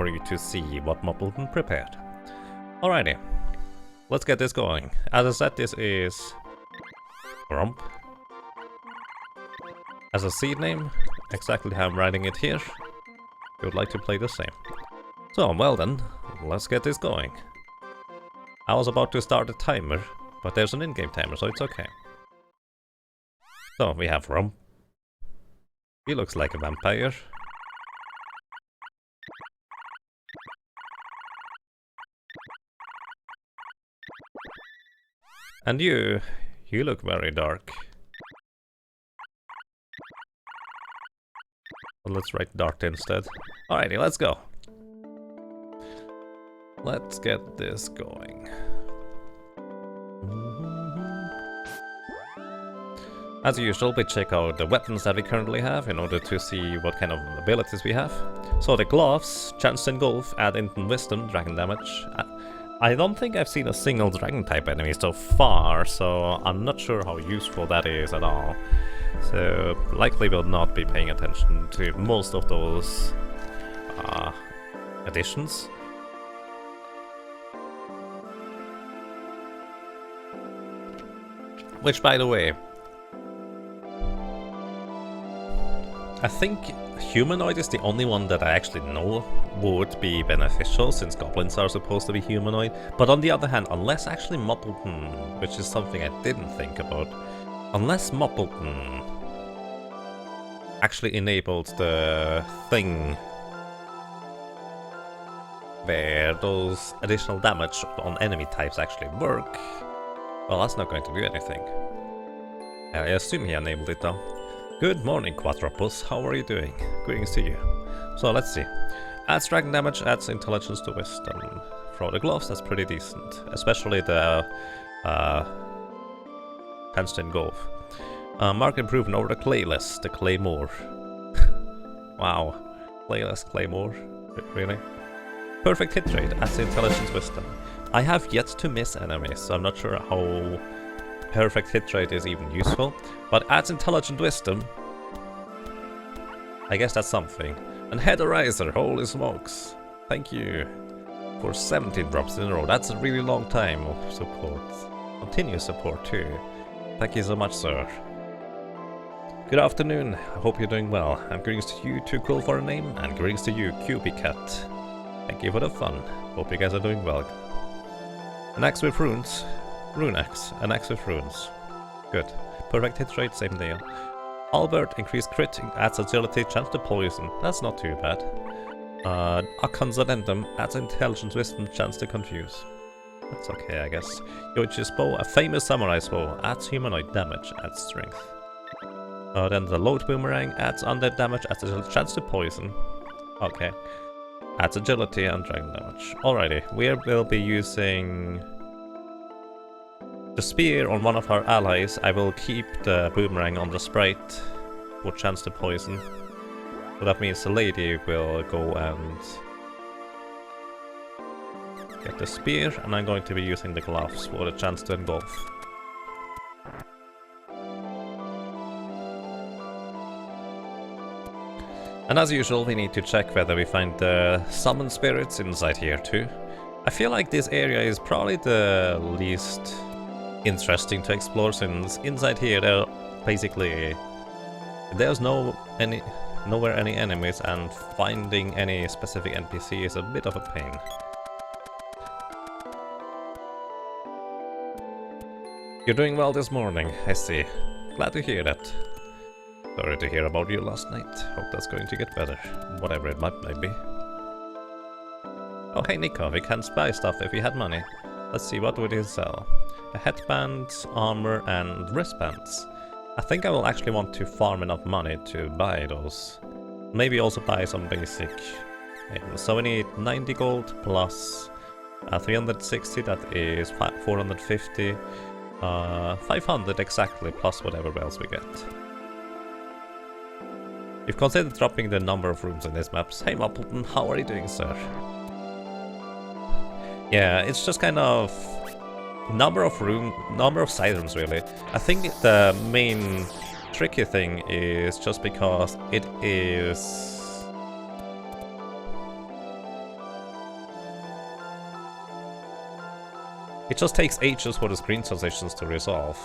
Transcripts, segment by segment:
for you to see what Muppleton prepared. Alrighty, let's get this going. As I said, this is Grump. As a seed name, exactly how I'm writing it here. You would like to play the same. So, well then, let's get this going. I was about to start a timer, but there's an in-game timer, so it's okay. So, we have Grump. He looks like a vampire. And you look very dark. Well, let's write Dart instead. Alrighty, let's go. Let's get this going. As usual, we check out the weapons that we currently have in order to see what kind of abilities we have. So the gloves, chance to engulf, add instant wisdom, dragon damage. I don't think I've seen a single dragon type enemy so far, so I'm not sure how useful that is at all. So likely will not be paying attention to most of those additions. Which, by the way, I think humanoid is the only one that I actually know would be beneficial, since goblins are supposed to be humanoid. But on the other hand, unless actually Muppleton, which is something I didn't think about, unless Muppleton actually enabled the thing where those additional damage on enemy types actually work, well, that's not going to do anything. I assume he enabled it though. Good morning, Quatropus. How are you doing? Greetings to you. So let's see. Adds dragon damage, adds intelligence to wisdom. Throw the gloves, that's pretty decent. Especially the chance to engulf. Mark improvement over the clayless, the claymore. Wow. Clayless, claymore. Really? Perfect hit rate, adds intelligence wisdom. I have yet to miss enemies, so I'm not sure how perfect hit rate is even useful, but adds intelligent wisdom. I guess that's something. And Headerizer, holy smokes. Thank you for 17 drops in a row. That's a really long time of support. Continuous support too. Thank you so much, sir. Good afternoon. I hope you're doing well. And greetings to you, Too Cool for a Name, and greetings to you, Cubicat. Thank you for the fun. Hope you guys are doing well. An axe with runes. Rune axe. An axe with runes. Good. Perfect hit rate, same deal. Albert, increased crit, adds agility, chance to poison. That's not too bad. Akan's addendum, adds intelligence, wisdom, chance to confuse. That's okay, I guess. Yoichi's bow, a famous samurai's bow, adds humanoid damage, adds strength. Then the load boomerang, adds undead damage, adds a chance to poison. Okay. Adds agility and dragon damage. Alrighty, we will be using the spear on one of our allies. I will keep the boomerang on the sprite for chance to poison. So that means the lady will go and get the spear, and I'm going to be using the gloves for the chance to engulf. And as usual, we need to check whether we find the summon spirits inside here too. I feel like this area is probably the least interesting to explore, since inside here there basically there's nowhere any enemies, and finding any specific NPC is a bit of a pain. You're doing well this morning, I see. Glad to hear that. Sorry to hear about you last night. Hope that's going to get better, whatever it might be. Oh hey Nico, we can buy stuff if we had money. Let's see, what would he sell? A headband, armor, and wristbands. I think I will actually want to farm enough money to buy those. Maybe also buy some basic. So we need 90 gold plus 360, that is 450. 500 exactly, plus whatever else we get. You've considered dropping the number of rooms in this map. Hey Muppleton, how are you doing, sir? Yeah, it's just kind of number of side rooms really. I think the main tricky thing is just because it is It just takes ages for the screen transitions to resolve.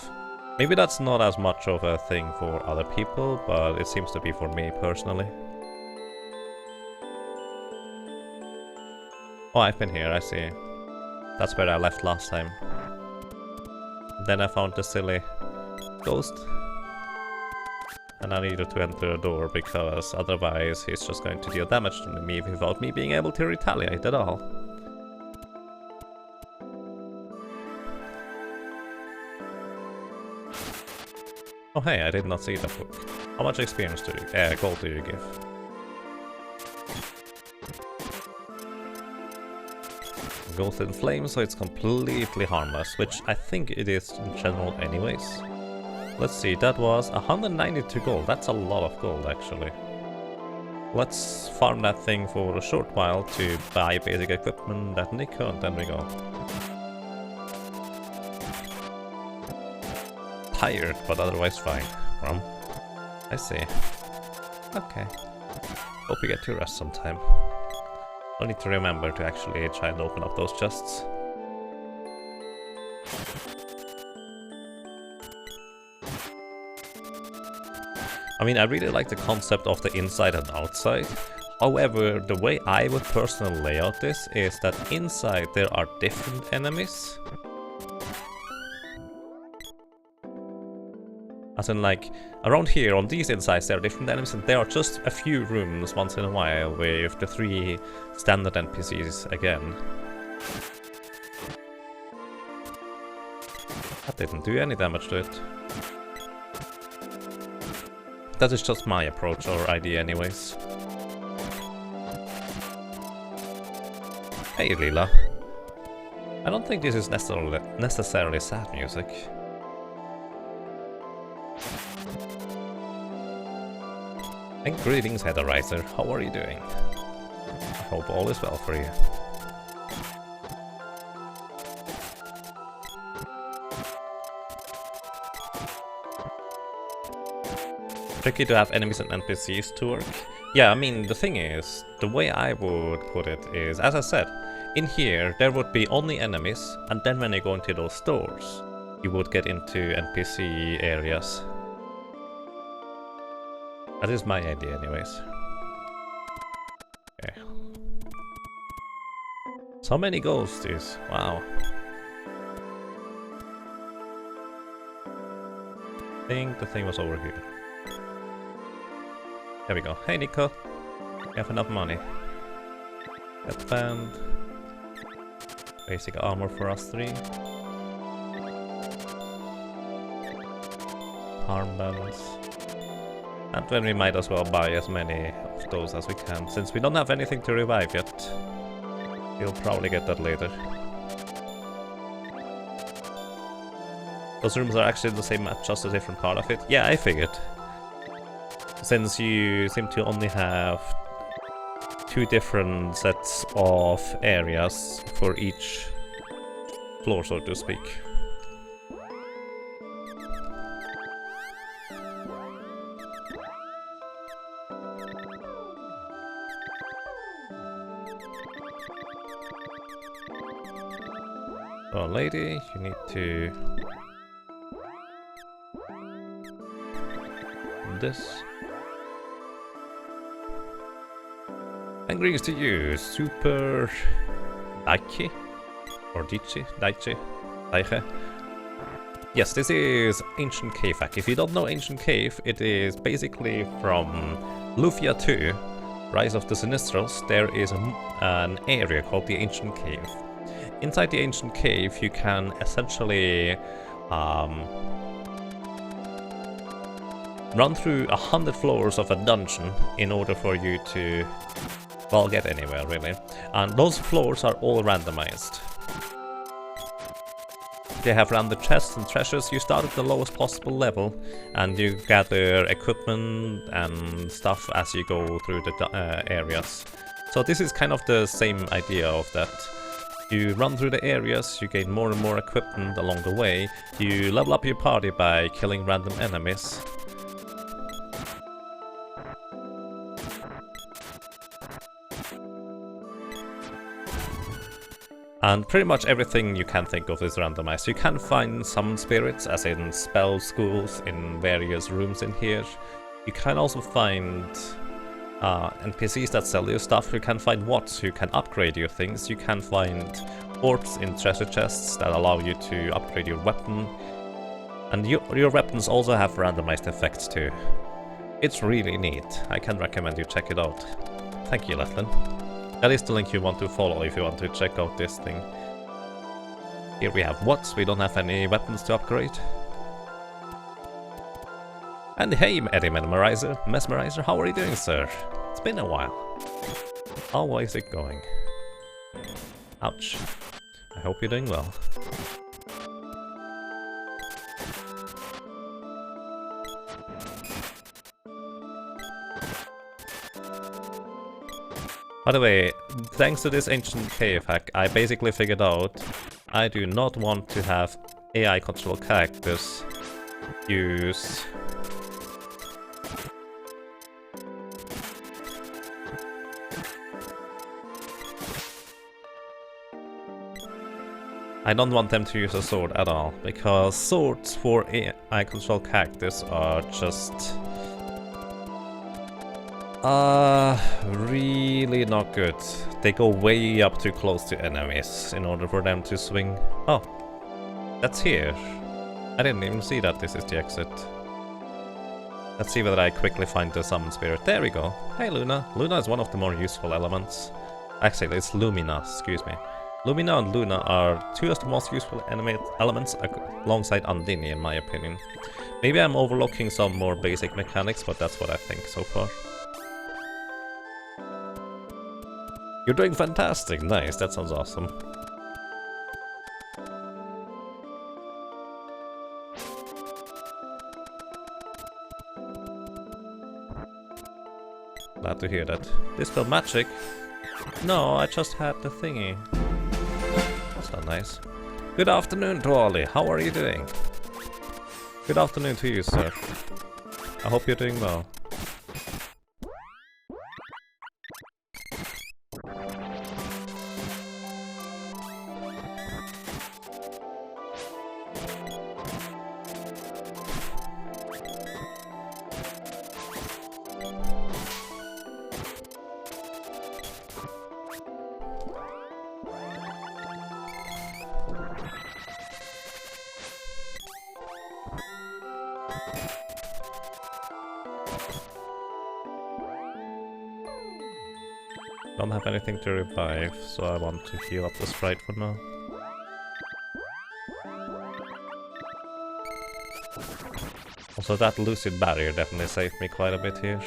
Maybe that's not as much of a thing for other people, but it seems to be for me personally. Oh, I've been here, I see. That's where I left last time. Then I found the silly ghost. And I needed to enter the door because otherwise he's just going to deal damage to me without me being able to retaliate at all. Oh hey, I did not see that book. How much experience do you, gold do you give? Goes in flames, so it's completely harmless, which I think it is in general anyways. Let's see, that was 192 gold. That's a lot of gold, actually. Let's farm that thing for a short while to buy basic equipment that Nico, and then we go. Tired, but otherwise fine. I see. Okay. Hope you get to rest sometime. I need to remember to actually try and open up those chests. I mean, I really like the concept of the inside and outside. However, the way I would personally lay out this is that inside there are different enemies. As in, like, around here, on these insides, there are different enemies, and there are just a few rooms once in a while with the 3 standard NPCs again. That didn't do any damage to it. That is just my approach or idea anyways. Hey Lila. I don't think this is necessarily sad music. And greetings, Heatherriser. How are you doing? I hope all is well for you. Tricky to have enemies and NPCs to work. Yeah, I mean, the thing is, the way I would put it is, as I said, in here there would be only enemies, and then when you go into those stores, you would get into NPC areas. That is my idea anyways. Okay. So many ghosties, wow. I think the thing was over here. There we go. Hey Nico, you have enough money. Headband. Basic armor for us 3. Armbands. And then we might as well buy as many of those as we can, since we don't have anything to revive yet. You'll probably get that later. Those rooms are actually the same map, just a different part of it. Yeah, I figured. Since you seem to only have 2 different sets of areas for each floor, so to speak. So, lady, you need to... this. And greetings to you, Super Daichi, or Daichi. Yes, this is Ancient Cave Hack. If you don't know Ancient Cave, it is basically from Lufia 2, Rise of the Sinistrals. There is an area called the Ancient Cave. Inside the Ancient Cave, you can essentially run through 100 floors of a dungeon in order for you to, well, get anywhere really. And those floors are all randomized. They have random chests and treasures. You start at the lowest possible level and you gather equipment and stuff as you go through the areas. So this is kind of the same idea of that. You run through the areas, you gain more and more equipment along the way. You level up your party by killing random enemies. And pretty much everything you can think of is randomized. You can find summon spirits, as in spell schools in various rooms in here. You can also find NPCs that sell you stuff. You can find wards who can upgrade your things. You can find orbs in treasure chests that allow you to upgrade your weapon. And your weapons also have randomized effects too. It's really neat. I can recommend you check it out. Thank you, Lethlin. That is the link you want to follow if you want to check out this thing. Here we have wards. We don't have any weapons to upgrade. And hey, Eddie Mesmerizer, how are you doing, sir? It's been a while. How is it going? Ouch. I hope you're doing well. By the way, thanks to this ancient cave hack, I basically figured out I do not want to have AI control characters use I don't want them to use a sword at all, because swords for AI control characters are just really not good. They go way up too close to enemies in order for them to swing. Oh, that's here. I didn't even see that this is the exit. Let's see whether I quickly find the summon spirit. There we go. Hey Luna. Luna is one of the more useful elements. Actually, it's Lumina, excuse me. Lumina and Luna are two of the most useful elements alongside Undine in my opinion. Maybe I'm overlooking some more basic mechanics, but that's what I think so far. You're doing fantastic, nice, that sounds awesome. Glad to hear that. Dispel magic? No, I just had the thingy. That's not nice. Good afternoon to Ollie, how are you doing? Good afternoon to you, sir. I hope you're doing well. Don't have anything to revive, so I want to heal up the sprite for now. Also, that lucid barrier definitely saved me quite a bit here.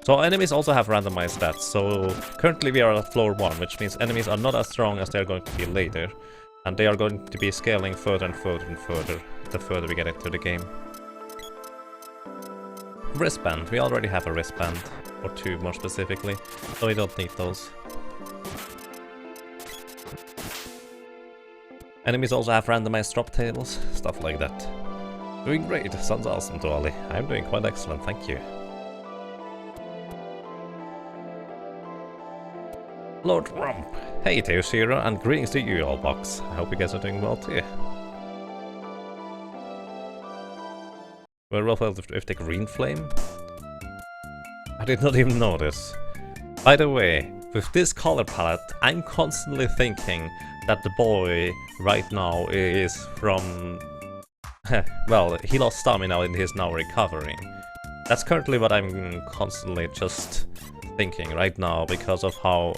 So enemies also have randomized stats, so currently we are at floor 1, which means enemies are not as strong as they're going to be later. And they are going to be scaling further and further and further, the further we get into the game. Wristband, we already have a wristband. Or 2 more specifically, so we don't need those. Enemies also have randomized drop tables, stuff like that. Doing great, sounds awesome to Ollie. I'm doing quite excellent, thank you. Lord Rump! Hey Teoshiro, and greetings to you all, Box. I hope you guys are doing well too. We're well with the green flame. I did not even notice. By the way, with this color palette, I'm constantly thinking that the boy right now is from... well, he lost stamina and he's now recovering. That's currently what I'm constantly just thinking right now because of how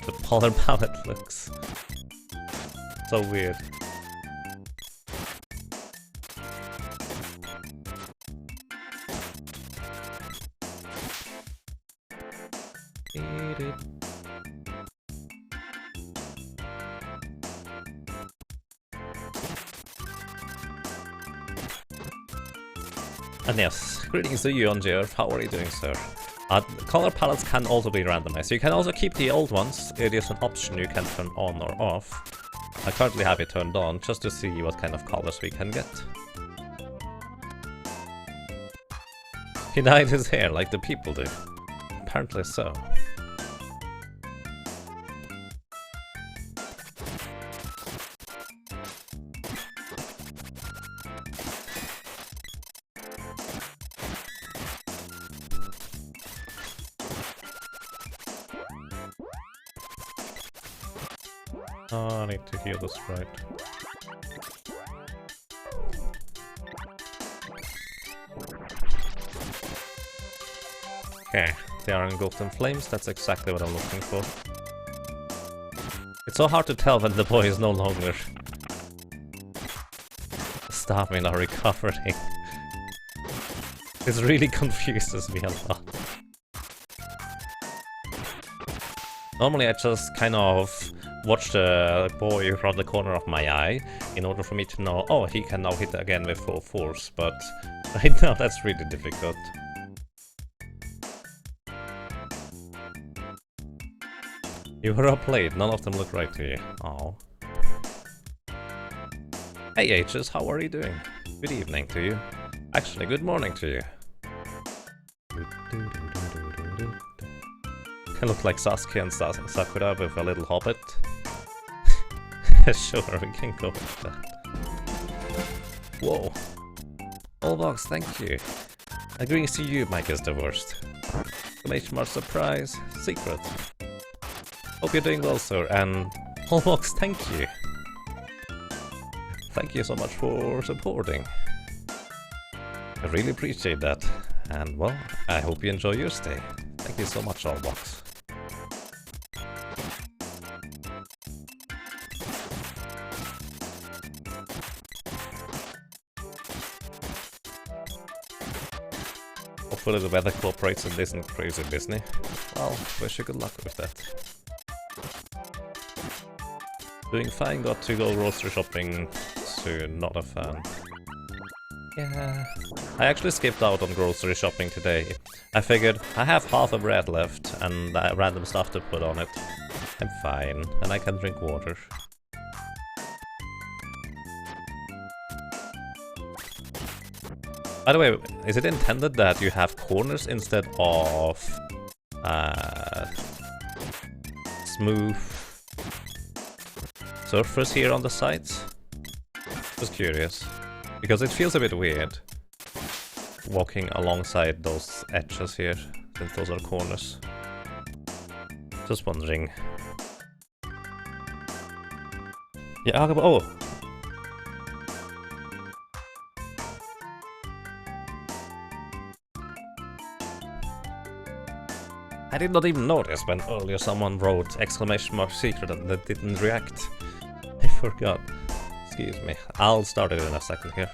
the color palette looks. So weird. And yes, greetings to you on Earth. How are you doing, sir? Color palettes can also be randomized. You can also keep the old ones. It is an option you can turn on or off. I currently have it turned on just to see what kind of colors we can get. He dyed his hair like the people do. Apparently so. Oh, I need to heal the sprite. Okay, they are engulfed in flames, that's exactly what I'm looking for. It's so hard to tell when the boy is no longer stamina recovering. This really confuses me a lot. Normally I just kind of watch the boy from the corner of my eye in order for me to know, oh, he can now hit again with full force, but right now that's really difficult. You were outplayed, none of them look right to you. Oh. Hey H's, how are you doing? Good evening to you. Actually, good morning to you. I look like Sasuke and Sakura with a little hobbit. Sure, we can go with that. Whoa. Allbox, thank you. Agreeing to you, Mike is the worst. Exclamation mark, surprise, secret. Hope you're doing well, sir, and Allbox, thank you. Thank you so much for supporting. I really appreciate that. And well, I hope you enjoy your stay. Thank you so much, Allbox. Hopefully the weather cooperates and isn't crazy Disney. Well, wish you good luck with that. Doing fine, got to go grocery shopping soon, not a fan. Yeah. I actually skipped out on grocery shopping today. I figured I have half a bread left and random stuff to put on it. I'm fine, and I can drink water. By the way, is it intended that you have corners instead of smooth surface here on the sides? Just curious, because it feels a bit weird walking alongside those edges here, since those are corners. Just wondering. Yeah, oh! I did not even notice when earlier someone wrote exclamation mark secret and that didn't react. I forgot. Excuse me. I'll start it in a second here.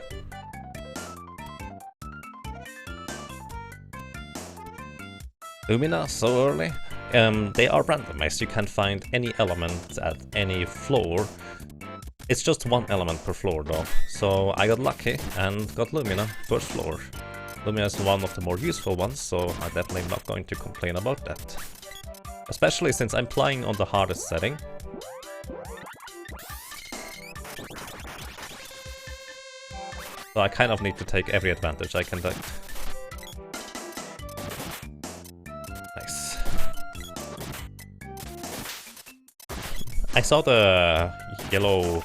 Lumina, so early? They are randomized. You can find any element at any floor. It's just one element per floor though. So I got lucky and got Lumina, first floor. Lumina is one of the more useful ones, so I'm definitely not going to complain about that. Especially since I'm playing on the hardest setting. So I kind of need to take every advantage I can take. Nice. I saw the yellow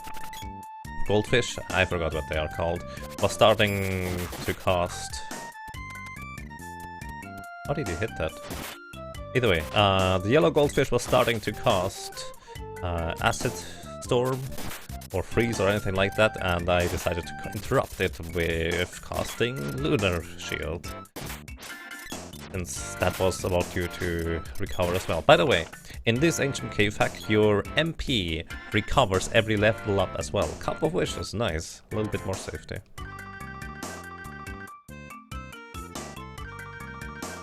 goldfish, I forgot what they are called, was starting to cast... How did you hit that? Either way, the yellow goldfish was starting to cast Acid Storm or Freeze or anything like that, and I decided to interrupt it with casting Lunar Shield. Since that was about you to recover as well. By the way, in this Ancient Cave hack, your MP recovers every level up as well. Cup of Wishes, nice. A little bit more safety.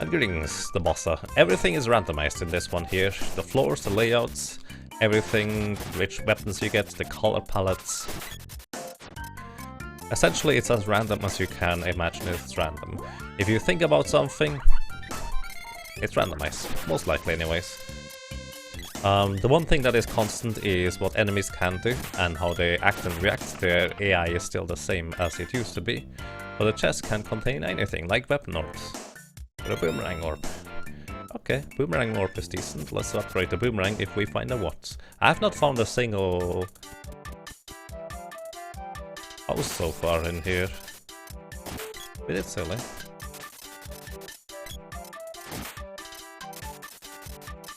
And greetings, the bossa. Everything is randomized in this one here. The floors, the layouts, everything, which weapons you get, the color palettes. Essentially, it's as random as you can imagine it's random. If you think about something, it's randomized, most likely anyways. The one thing that is constant is what enemies can do and how they act and react. Their AI is still the same as it used to be, but the chest can contain anything, like weapon orbs. Or a boomerang orb. Okay, boomerang orb is decent. Let's upgrade the boomerang if we find a what. I have not found a single house so far in here. Bit silly.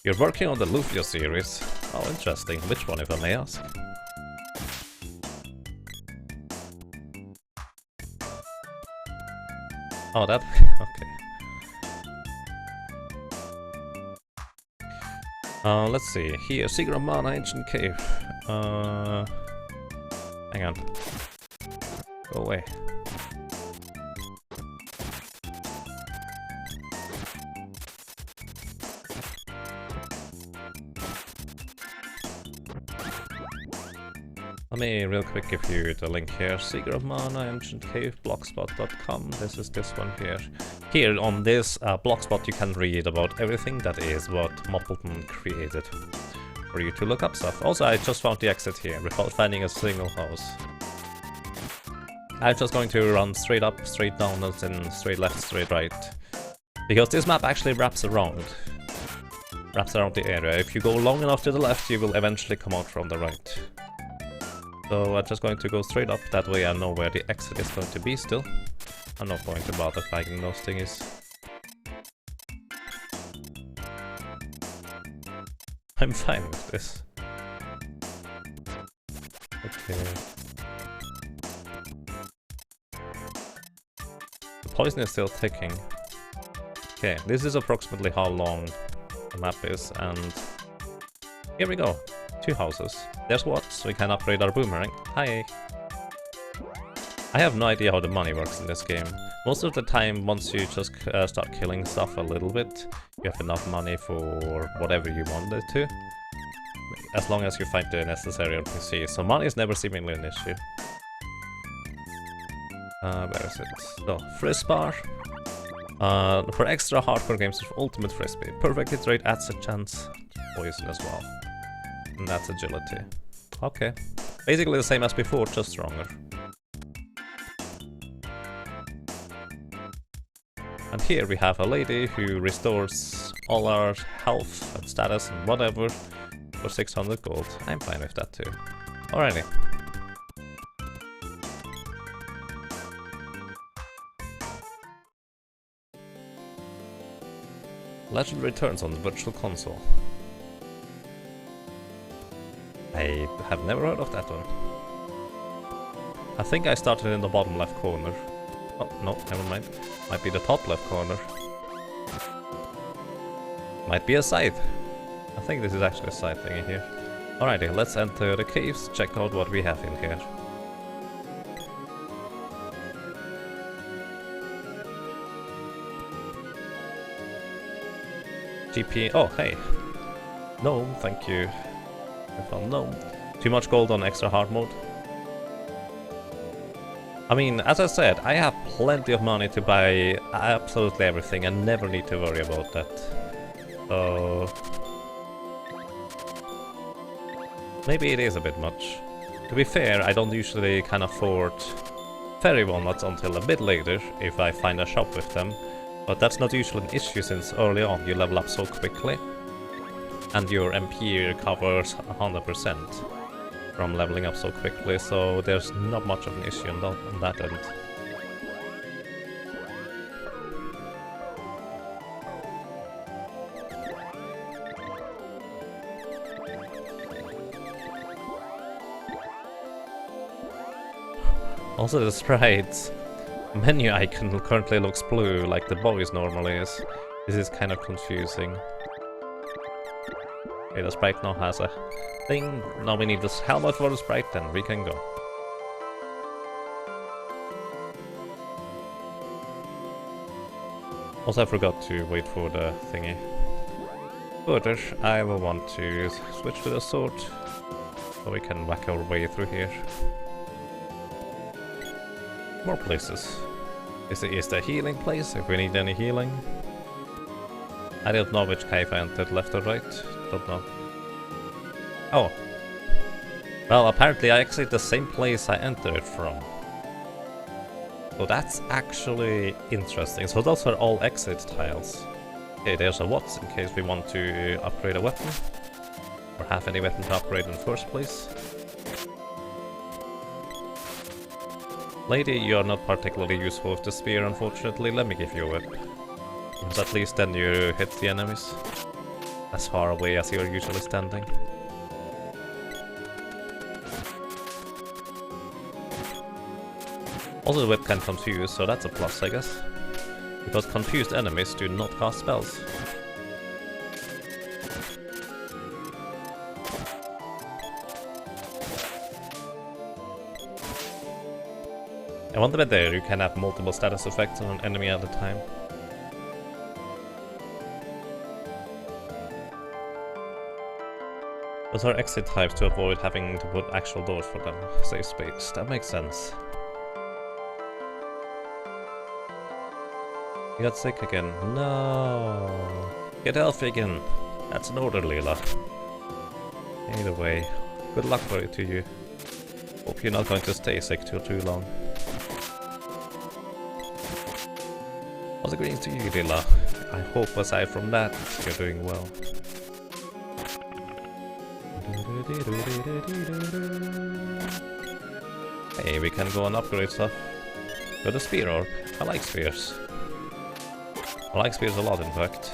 You're working on the Lufia series. Oh, interesting. Which one, if I may ask? Oh, that... okay. Let's see. Here, Secret of Mana, Ancient Cave. Hang on. Go away. Let me real quick give you the link here. Secret of Mana, Ancient Cave, blogspot.com. This is this one here. Here on this blogspot you can read about everything that is what Moppleton created for you to look up stuff. Also, I just found the exit here without finding a single house. I'm just going to run straight up, straight down, and then straight left, straight right. Because this map actually wraps around the area. If you go long enough to the left, you will eventually come out from the right. So I'm just going to go straight up, that way I know where the exit is going to be still. I'm not going to bother flagging those thingies. I'm fine with this. Okay. The poison is still ticking. Okay, this is approximately how long the map is, and here we go. 2 houses. There's what, so we can upgrade our boomerang. Hi! I have no idea how the money works in this game. Most of the time, once you just start killing stuff a little bit, you have enough money for whatever you wanted to. As long as you find the necessary NPC. So money is never seemingly an issue. Where is it? So, Frizzbar. For extra hardcore games, Ultimate Frisbee. Perfect hit rate adds a chance. Poison as well. And that's agility. Okay. Basically the same as before, just stronger. And here we have a lady who restores all our health and status and whatever for 600 gold. I'm fine with that too. Alrighty. Legend returns on the Virtual Console. I have never heard of that one. I think I started in the bottom left corner. Oh, no, never mind. Might be the top left corner. Might be a scythe. I think this is actually a scythe thingy here. Alrighty, let's enter the caves, check out what we have in here. GP. Oh, hey. No, thank you. I found no. Too much gold on extra hard mode. I mean, as I said, I have plenty of money to buy absolutely everything and never need to worry about that. So... maybe it is a bit much. To be fair, I don't usually can afford fairy walnuts until a bit later if I find a shop with them. But that's not usually an issue since early on you level up so quickly. And your MP recovers 100% from leveling up so quickly, so there's not much of an issue on that end. Also the sprite's menu icon currently looks blue like the boys normally is. This is kind of confusing. Okay, the sprite now has a thing. Now we need this helmet for the sprite, then we can go. Also I forgot to wait for the thingy. Further, I will want to switch to the sword, so we can whack our way through here. More places. Is the healing place, if we need any healing? I don't know which cave I entered, left or right. Don't know. Oh. Well, apparently I exited the same place I entered it from. So that's actually interesting. So those are all exit tiles. Okay, there's a what in case we want to upgrade a weapon. Or have any weapon to upgrade in the first place. Lady, you're not particularly useful with the spear, unfortunately. Let me give you a whip. Because at least then you hit the enemies. as far away as you're usually standing. Also the whip can confuse, so that's a plus, I guess. Because confused enemies do not cast spells. I wonder that there you can have multiple status effects on an enemy at a time. Those are exit types to avoid having to put actual doors for them. Save space. That makes sense. You got sick again. No. Get healthy again. That's an order, Leela. Either way, good luck for it to you. Hope you're not going to stay sick too long. What's the greens to you, Leela? I hope aside from that, you're doing well. Hey, we can go and upgrade stuff. Got a spear orb. I like spears. I like spears a lot, in fact.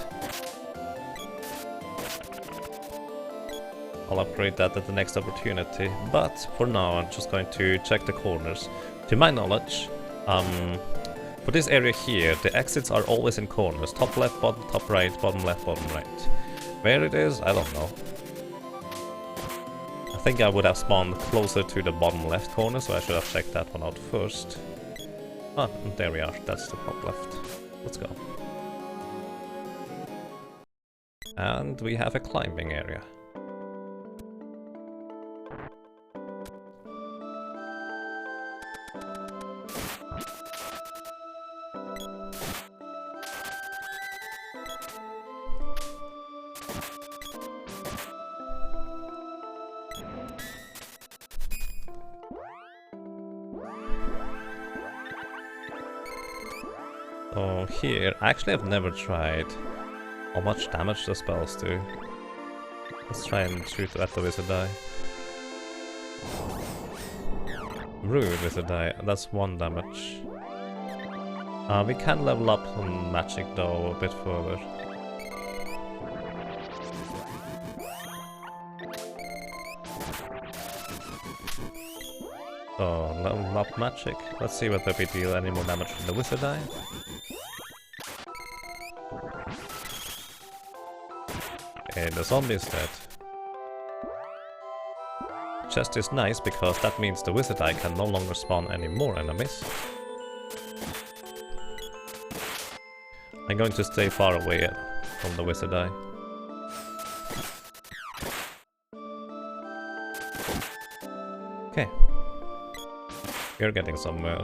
I'll upgrade that at the next opportunity, but for now I'm just going to check the corners. To my knowledge, for this area here, the exits are always in corners. Top left, bottom, top right, bottom left, bottom right. Where it is, I don't know. I think I would have spawned closer to the bottom left corner, so I should have checked that one out first. Ah, there we are, that's the top left. Let's go. And we have a climbing area. So here, actually I've never tried how much damage the spells do. Let's try and shoot at the wizard die. Rude wizard die, that's 1 damage. We can level up on magic though a bit further. So, level up magic. Let's see whether we deal any more damage from the wizard die. Okay, the zombie is dead. Chest is nice because that means the wizard eye can no longer spawn any more enemies. I'm going to stay far away from the wizard eye. Okay. You're getting somewhere.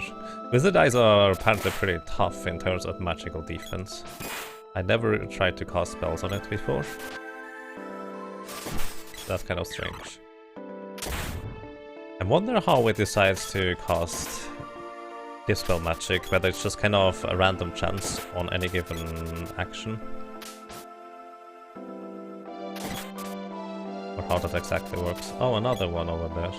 Wizard eyes are apparently pretty tough in terms of magical defense. I never tried to cast spells on it before. That's kind of strange. I wonder how it decides to cast Dispel magic, whether it's just kind of a random chance on any given action. Or how that exactly works. Oh, another one over there.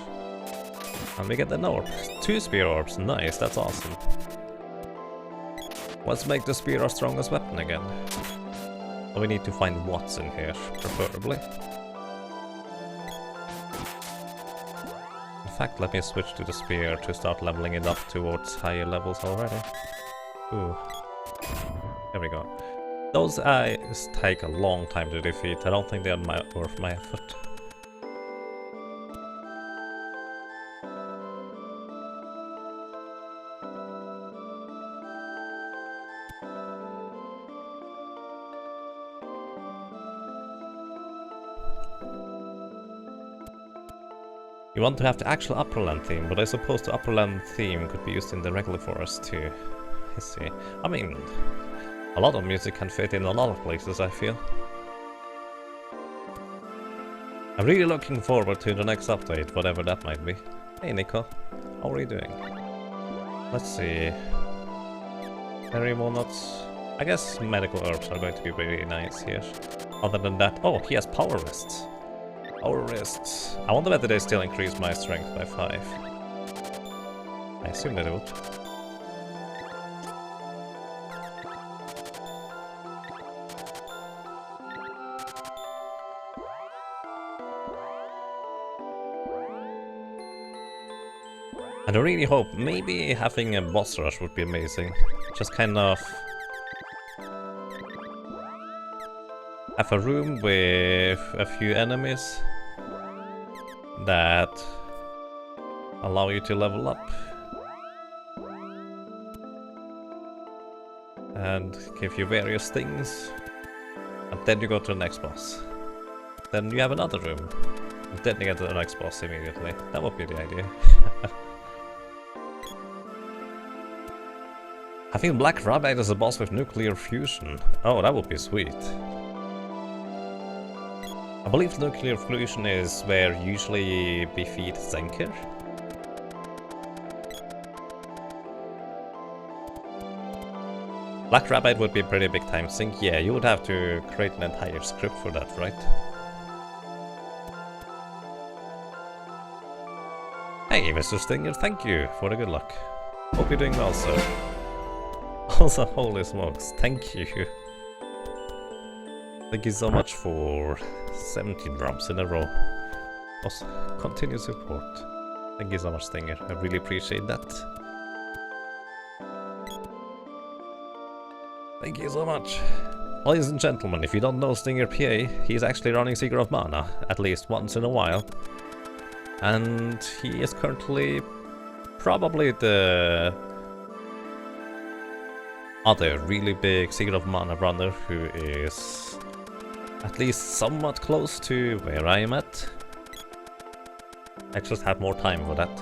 And we get an orb. 2 spear orbs, nice, that's awesome. Let's make the spear our strongest weapon again. So we need to find what's in here, preferably. In fact, let me switch to the spear to start leveling it up towards higher levels already. Ooh. There we go. Those eyes take a long time to defeat. I don't think they are worth my effort. You want to have the actual Upperland theme, but I suppose the Upperland theme could be used in the regular forest too. I see. I mean, a lot of music can fit in a lot of places, I feel. I'm really looking forward to the next update, whatever that might be. Hey Nico, how are you doing? Let's see. Berry walnuts. I guess medical herbs are going to be really nice here. Other than that, oh, he has power wrists. Power wrists. I wonder whether they still increase my strength by 5. I assume they would. And I really hope maybe having a boss rush would be amazing. Just kind of have a room with a few enemies that allow you to level up and give you various things, and then you go to the next boss. Then you have another room, and then you get to the next boss immediately. That would be the idea. Having Black Rabbit as a boss with nuclear fusion. Oh, that would be sweet. I believe nuclear fusion is where you usually defeat Zenker. Black Rabbit would be a pretty big time sink. Yeah, you would have to create an entire script for that, right? Hey, Mr. Stinger, thank you for the good luck. Hope you're doing well, sir. Also, holy smokes, thank you. Thank you so much for 17 drops in a row. Also, continue support. Thank you so much, Stinger. I really appreciate that. Thank you so much. Ladies and gentlemen, if you don't know Stinger PA, he's actually running Seeker of Mana at least once in a while. And he is currently probably the other really big Seeker of Mana runner who is at least somewhat close to where I am at. I just have more time for that.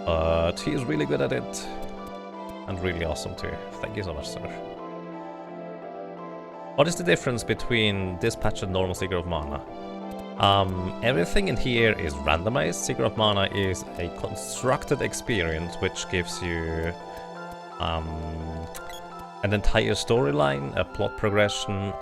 But he is really good at it. And really awesome too. Thank you so much, sir. What is the difference between this patch and normal Seeker of Mana? Everything in here is randomized. Seeker of Mana is a constructed experience which gives you an entire storyline, a plot progression,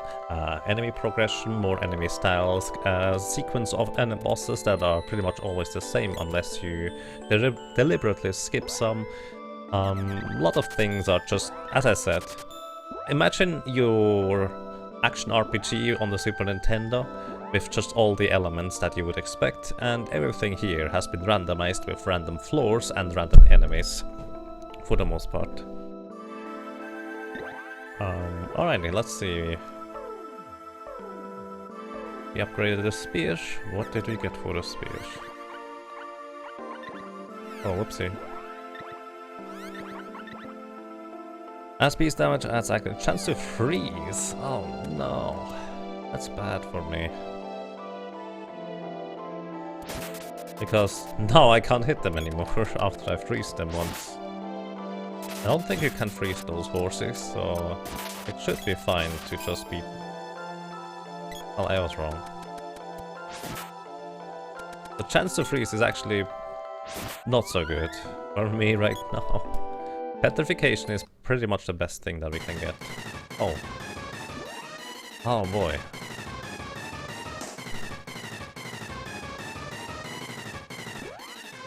enemy progression, more enemy styles, a sequence of enemy bosses that are pretty much always the same unless you deliberately skip some. A lot of things are just, as I said, imagine your action RPG on the Super Nintendo with just all the elements that you would expect, and everything here has been randomized with random floors and random enemies, for the most part. Alrighty, let's see. We upgraded the spear. What did we get for the spear? Oh, whoopsie. As beast damage adds a chance to freeze. Oh no, that's bad for me. Because now I can't hit them anymore after I freeze them once. I don't think you can freeze those horses, so it should be fine to just be... Well, I was wrong. The chance to freeze is actually not so good for me right now. Petrification is pretty much the best thing that we can get. Oh. Oh boy.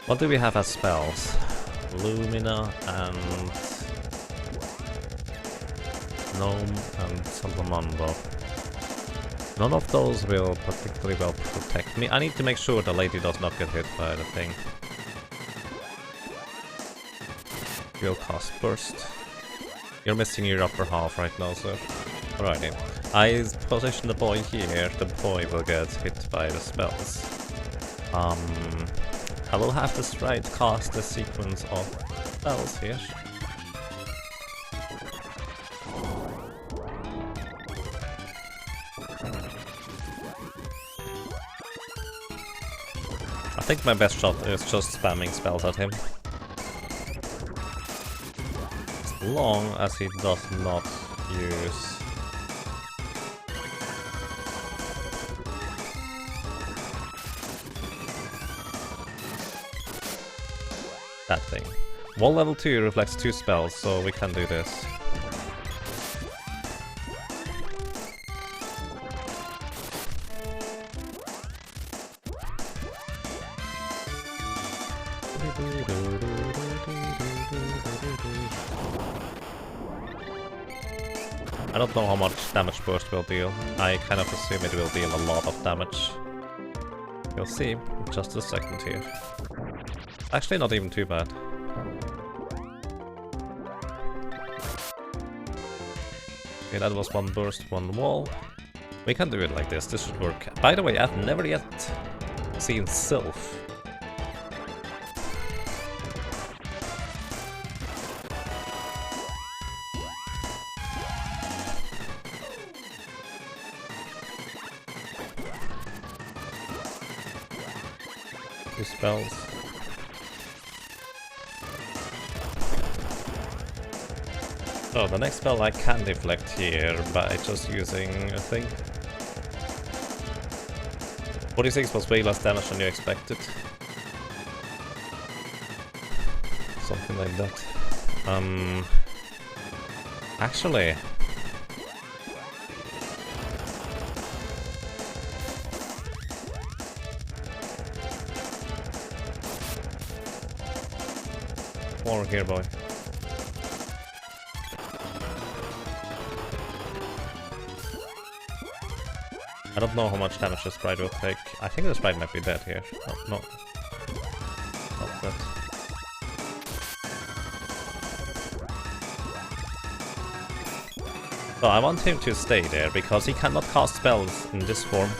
What do we have as spells? Lumina and Gnome and Salamander. None of those will particularly well protect me. I need to make sure the lady does not get hit by the thing. You'll cast Burst. You're missing your upper half right now, sir. Alrighty. I position the boy here. The boy will get hit by the spells. I will have to try to cast a sequence of spells here. I think my best shot is just spamming spells at him. As long as he does not use... that thing. Wall level 2 reflects 2 spells, so we can do this. I don't know how much damage burst will deal. I kind of assume it will deal a lot of damage. We'll see in just a second here. Actually, not even too bad. Okay, that was one burst, one wall. We can do it like this. This should work. By the way, I've never yet seen Sylph. Two spells. So the next spell I can deflect here by just using a thing. 46 was way less damage than you expected. Something like that. Actually... More here, boy. I don't know how much damage the sprite will take. I think the sprite might be dead here. Oh, no. Not that. So I want him to stay there, because he cannot cast spells in this form.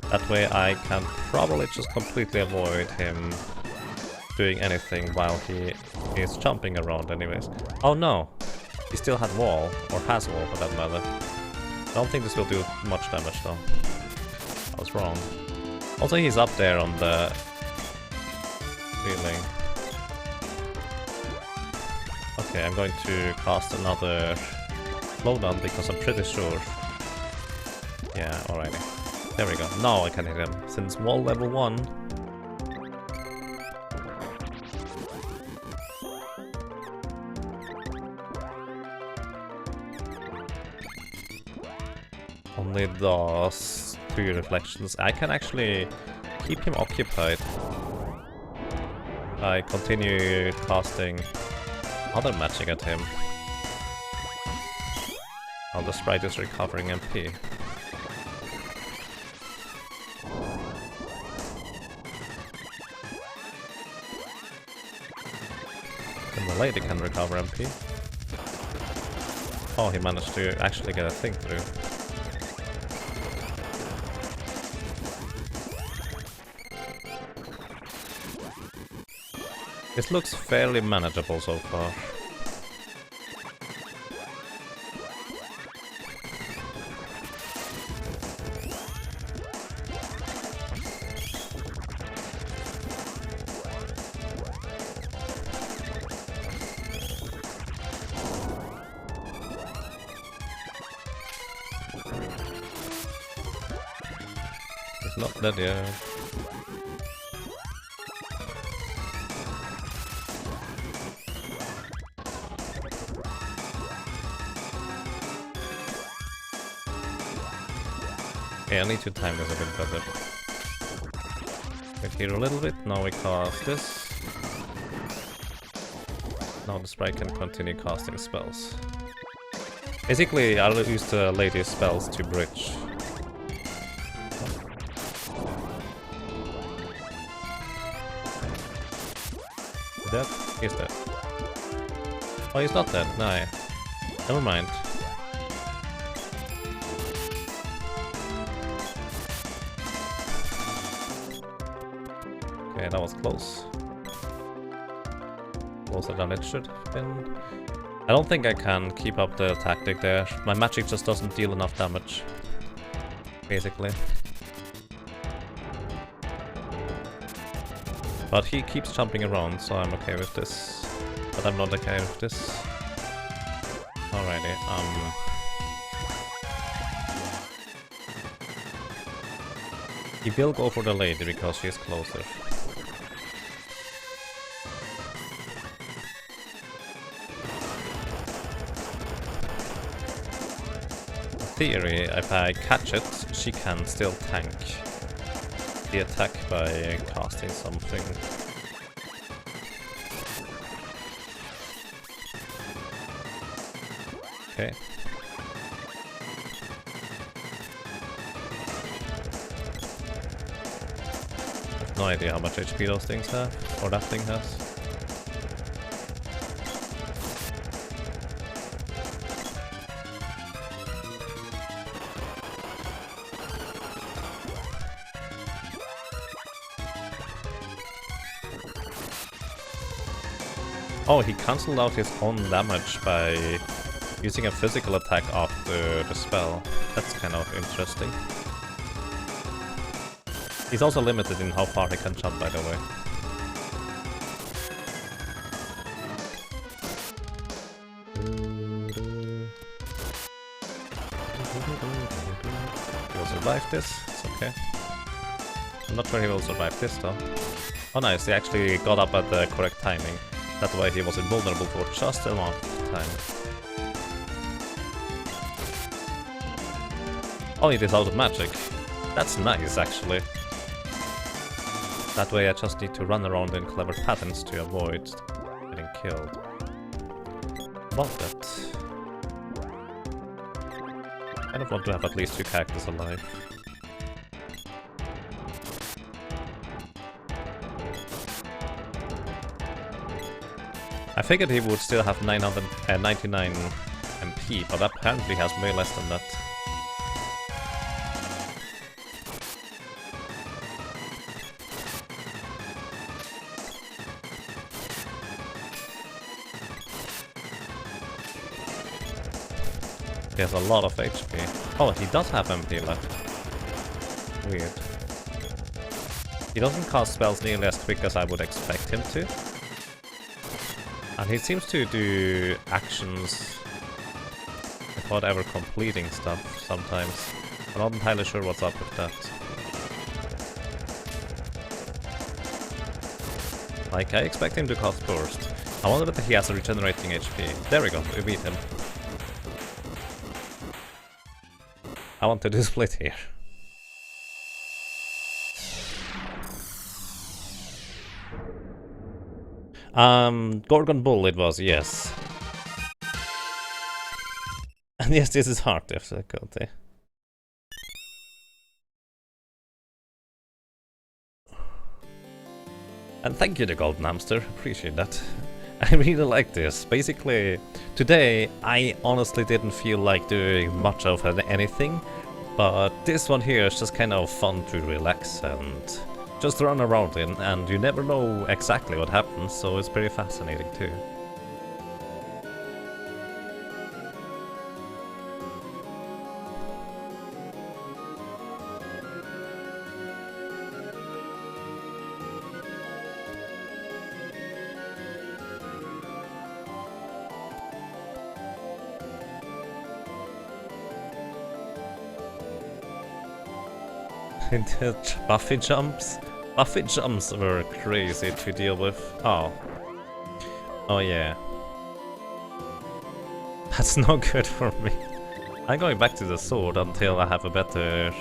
That way I can probably just completely avoid him doing anything while he is jumping around anyways. Oh no! He still had wall, or has wall for that matter. I don't think this will do much damage though. I was wrong. Also, he's up there on the ceiling. Okay, I'm going to cast another slowdown because I'm pretty sure. Yeah, alrighty. There we go. Now I can hit him. Since wall level 1. Only those 3 reflections. I can actually keep him occupied. I continue casting other magic at him while the sprite is recovering MP. And the lady can recover MP. Oh, he managed to actually get a thing through. This looks fairly manageable so far. It's not dead yet. Okay, I need to time this a bit better. Wait here a little bit, now we cast this. Now the sprite can continue casting spells. Basically, I'll use the lady's spells to bridge. Dead? He's dead. Oh, he's not dead, no. Never mind. Okay, that was close. Closer than it should have been. I don't think I can keep up the tactic there. My magic just doesn't deal enough damage. Basically. But he keeps jumping around, so I'm okay with this. But I'm not okay with this. Alrighty, he will go for the lady because she's closer. In theory, if I catch it, she can still tank the attack by casting something. Okay. No idea how much HP those things have, or that thing has. Oh, he cancelled out his own damage by using a physical attack after the spell. That's kind of interesting. He's also limited in how far he can jump, by the way. He will survive this, it's okay. I'm not sure he will survive this though. Oh nice, he actually got up at the correct timing. That way he was invulnerable for just a long time. Oh, it is out of magic. That's nice actually. That way I just need to run around in clever patterns to avoid getting killed. About that. I don't want to have at least 2 characters alive. I figured he would still have 999 MP, but apparently has way less than that. He has a lot of HP. Oh, he does have MP left. Weird. He doesn't cast spells nearly as quick as I would expect him to. And he seems to do actions without ever completing stuff sometimes. I'm not entirely sure what's up with that. Like, I expect him to cast Burst. I wonder whether he has a regenerating HP. There we go, we beat him. I want to do split here. Gorgon Bull it was, yes. And yes, this is hard difficulty. And thank you, the Golden Hamster, appreciate that. I really like this. Basically, today I honestly didn't feel like doing much of anything, but this one here is just kind of fun to relax and just run around in, and you never know exactly what happens, so it's pretty fascinating too. Buffy jumps? Buffy jumps were crazy to deal with. Oh. Oh yeah. That's not good for me. I'm going back to the sword until I have a better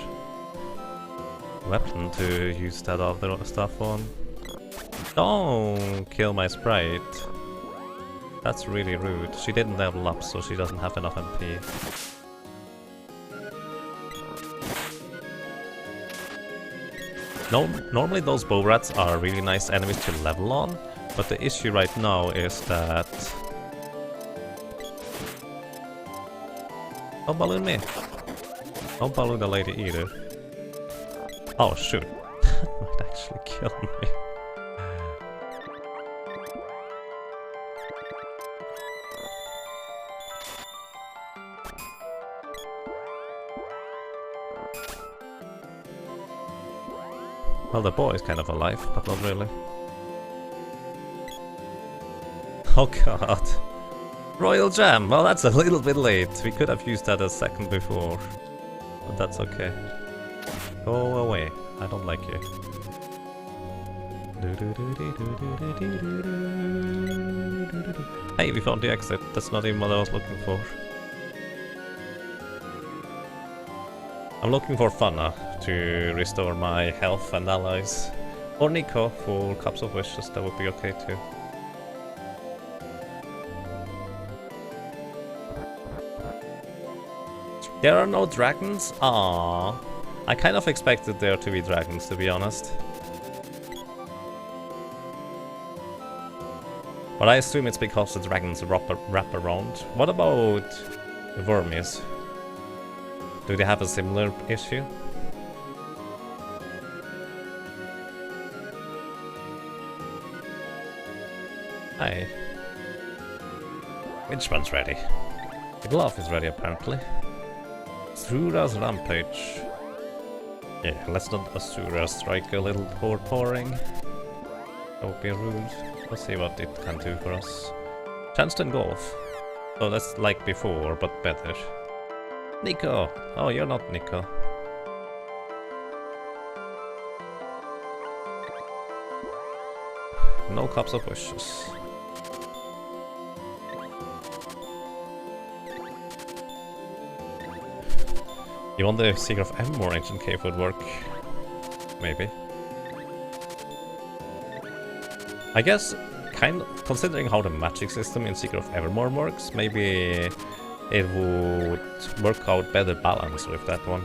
weapon to use that other stuff on. Don't kill my sprite. That's really rude. She didn't level up, so she doesn't have enough MP. No, normally those bow rats are really nice enemies to level on, but the issue right now is that... Don't balloon me! Don't balloon the lady either. Oh shoot, that might actually kill me. Well, the boy is kind of alive, but not really. Oh god. Royal Jam! Well, that's a little bit late. We could have used that a second before. But that's okay. Go away. I don't like you. Hey, we found the exit. That's not even what I was looking for. I'm looking for Fanna to restore my health and allies. Or Nico for Cups of Wishes, that would be okay too. There are no dragons? Aww. I kind of expected there to be dragons, to be honest. But I assume it's because the dragons wrap around. What about the Vermis? Do they have a similar issue? Hi. Which one's ready? The glove is ready apparently. Asura's Rampage. Yeah, let's not Asura strike a little pouring. That would be rude. Let's see what it can do for us. Chanston Golf. So that's like before, but better. Nico! Oh, you're not Nico. No cups of wishes. You want the Secret of Evermore Ancient Cave would work? Maybe. I guess, kind of, considering how the magic system in Secret of Evermore works, maybe it would work out better balance with that one.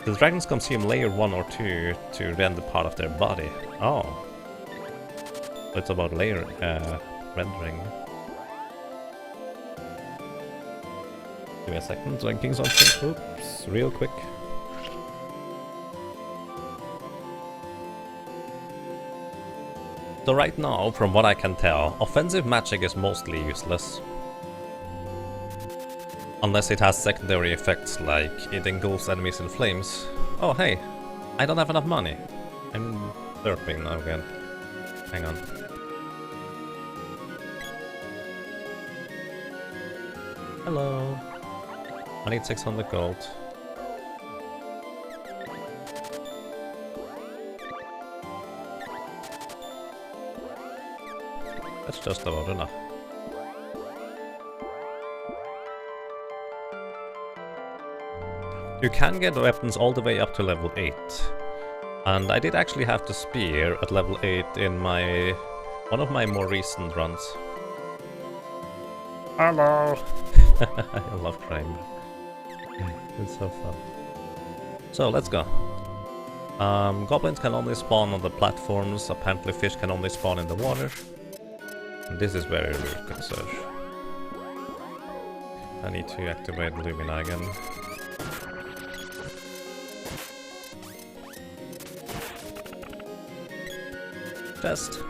The dragons consume layer 1 or 2 to render part of their body. Oh. It's about layer rendering. Give me a second, drinking something. Oops, real quick. So right now, from what I can tell, offensive magic is mostly useless. Unless it has secondary effects like it engulfs enemies in flames. Oh hey, I don't have enough money. I'm derping now again. Hang on. Hello. I need 600 gold. That's just about enough. You can get weapons all the way up to level 8. And I did actually have the spear at level 8 in my one of my more recent runs. Hello! I love crime. It's so fun. So let's go. Goblins can only spawn on the platforms, apparently fish can only spawn in the water. And this is very rude, sir. I need to activate Lumina again. Chest.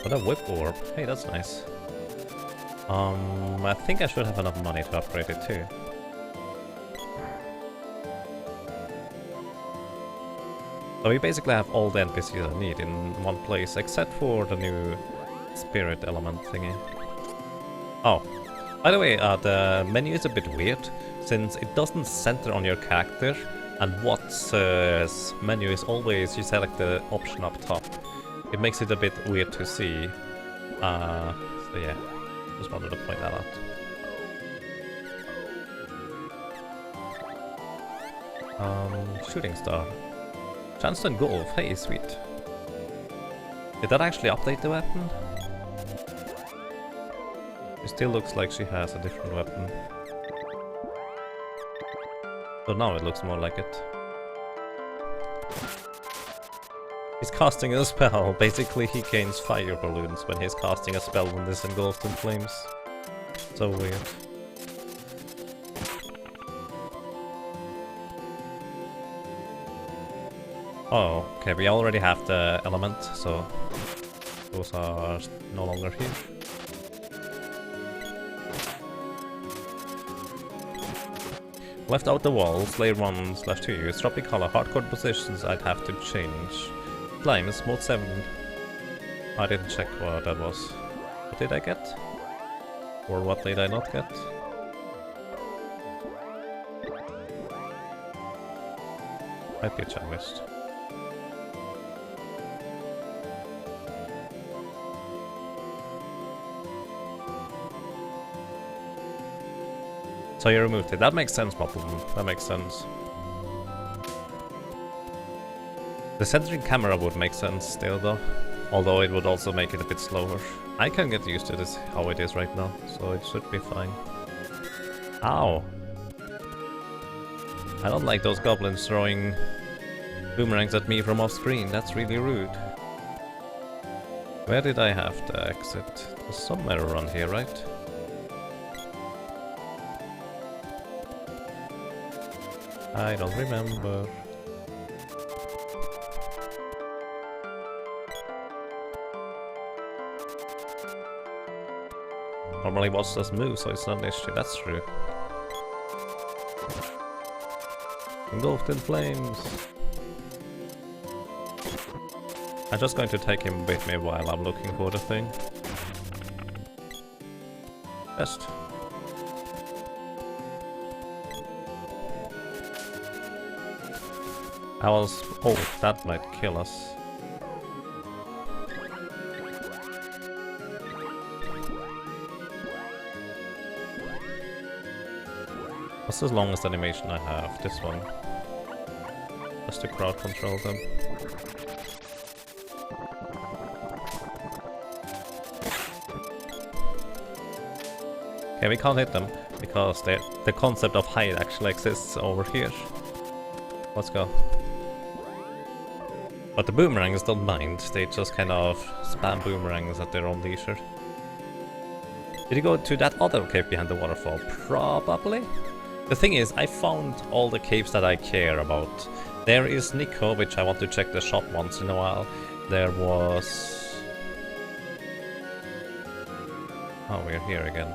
What a whip orb. Hey, that's nice. I think I should have enough money to upgrade it too. So we basically have all the NPCs I need in one place, except for the new spirit element thingy. Oh, by the way, the menu is a bit weird, since it doesn't center on your character, and what's menu is always you select the option up top. It makes it a bit weird to see. So yeah, just wanted to point that out. Shooting star. Chanston Golf, hey, sweet. Did that actually update the weapon? It still looks like she has a different weapon. So now it looks more like it. He's casting a spell. Basically he gains fire balloons when he's casting a spell when this engulfed in flames. So weird. Oh, okay, we already have the element, so those are no longer here. Left out the walls, layer 1/2, use dropping color, hardcore positions I'd have to change. Flames, mode 7. I didn't check what that was. What did I get? Or what did I not get? Might be a checklist. So you removed it. That makes sense, Moppleman. That makes sense. The centering camera would make sense still, though. Although it would also make it a bit slower. I can get used to this, how it is right now, so it should be fine. Ow! I don't like those goblins throwing boomerangs at me from off screen. That's really rude. Where did I have to exit? It was somewhere around here, right? I don't remember. normally watch us move, so it's not an issue. That's true. Engulfed in flames. I'm just going to take him with me while I'm looking for the thing. Best. Oh, that might kill us. What's the longest animation I have? This one. Just to crowd control them. Okay, we can't hit them because the concept of hide actually exists over here. Let's go. But the boomerangs don't mind, they just kind of spam boomerangs at their own leisure. Did you go to that other cave behind the waterfall? Probably. The thing is, I found all the caves that I care about. There is Nico, which I want to check the shop once in a while. There was... Oh, we're here again.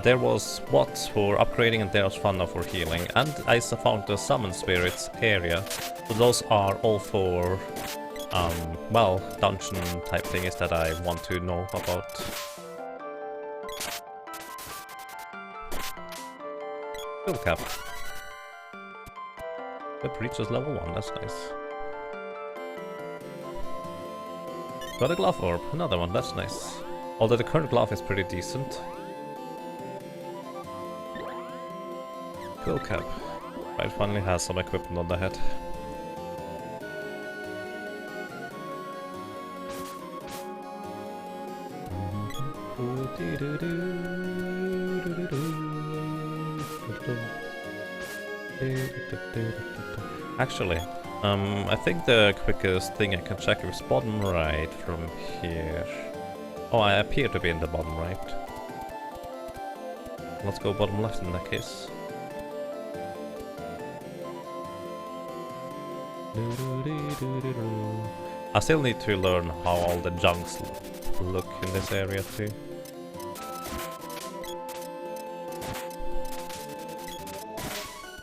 There was what for upgrading and there was Funna for healing, and I found the Summon Spirits area, so those are all for, well, dungeon type things that I want to know about. Full cap. The breach is level 1, that's nice. Got a glove orb, another one, that's nice. Although the current glove is pretty decent. Quill cap. Right, finally has some equipment on the head. Actually, I think the quickest thing I can check is bottom right from here. Oh, I appear to be in the bottom right. Let's go bottom left in that case. I still need to learn how all the junks look in this area too.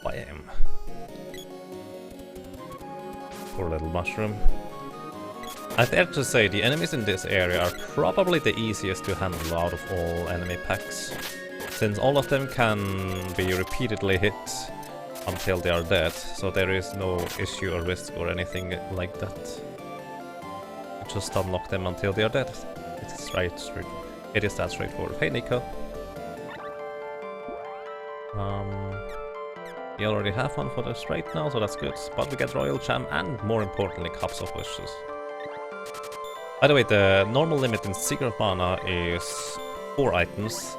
Bam! Poor little mushroom. I dare to say the enemies in this area are probably the easiest to handle out of all enemy packs, since all of them can be repeatedly hit until they are dead, so there is no issue or risk or anything like that. Just unlock them until they are dead. It's it is that straightforward. Hey Nico! We already have one for this right now, so that's good. But we get Royal Jam and, more importantly, Cups of Wishes. By the way, the normal limit in Secret Mana is 4 items.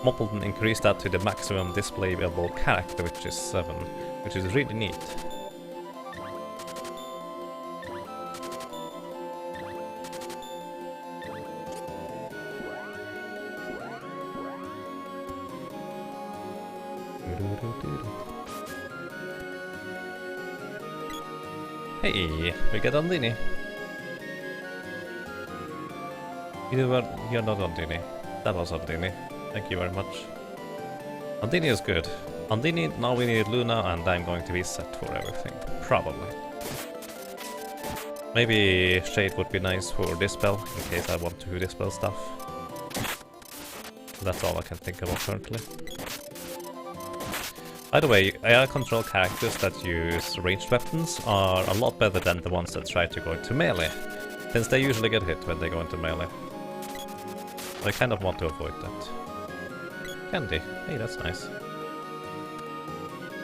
Moppleton increased that to the maximum displayable character, which is 7, which is really neat. Hey, we get Undine. You're not Undine. That was Undine. Thank you very much. Undine is good. Undine, now we need Luna, and I'm going to be set for everything. Probably. Maybe Shade would be nice for Dispel, in case I want to Dispel stuff. That's all I can think about currently. By the way, AI control characters that use ranged weapons are a lot better than the ones that try to go into melee, since they usually get hit when they go into melee. So I kind of want to avoid that. Candy. Hey, that's nice.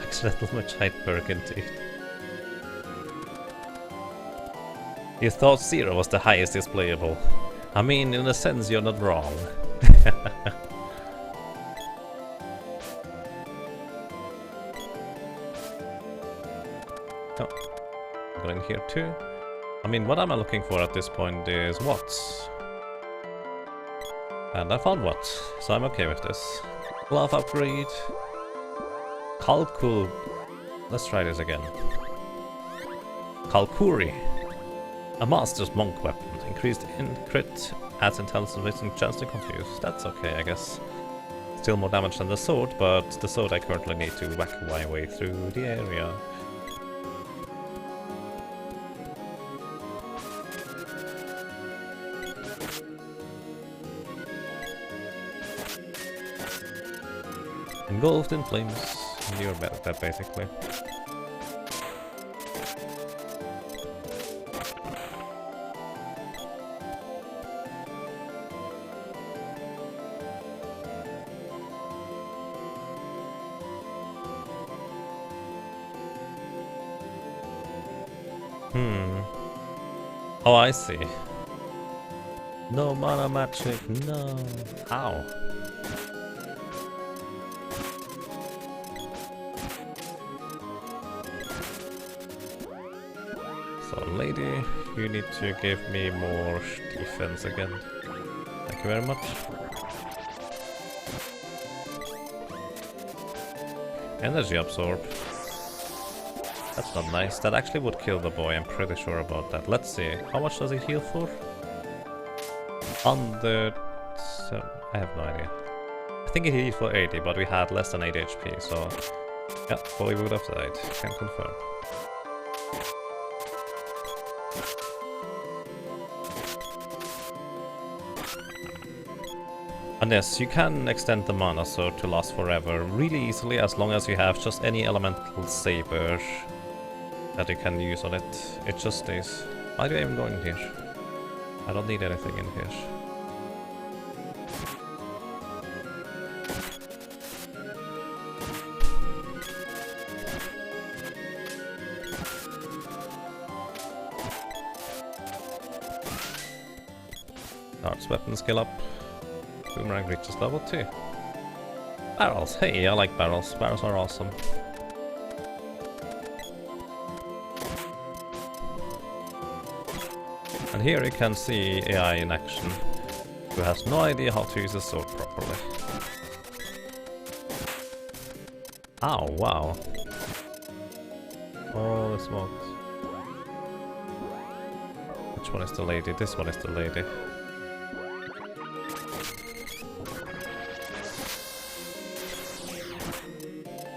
Accidental much height perk indeed. You thought 0 was the highest displayable. I mean, in a sense, you're not wrong. Oh, go in here too. I mean, what am I looking for at this point is what? And I found what, so I'm okay with this. Glove upgrade. Kalku. Let's try this again. Kalkuri. A master's monk weapon. Increased in crit adds intelligence missing chance to confuse. That's okay, I guess. Still more damage than the sword, but the sword I currently need to whack my way through the area. Engulfed in flames. You're better at that, basically. Oh, I see. No mana magic, no. Ow. So, lady, you need to give me more defense again. Thank you very much. Energy absorb. That's not nice. That actually would kill the boy, I'm pretty sure about that. Let's see. How much does it heal for? Under... I have no idea. I think it healed for 80, but we had less than 80 HP, so... Yeah, boy would have died. Can confirm. And yes, you can extend the mana sword to last forever really easily as long as you have just any elemental saber that you can use on it. It just stays. Why do I even go in here? I don't need anything in here. Arts weapon skill up. Boomerang reaches level 2. Barrels. Hey, I like barrels. Barrels are awesome. And here you can see AI in action, who has no idea how to use a sword properly. Ow, wow. Holy smokes. Which one is the lady? This one is the lady.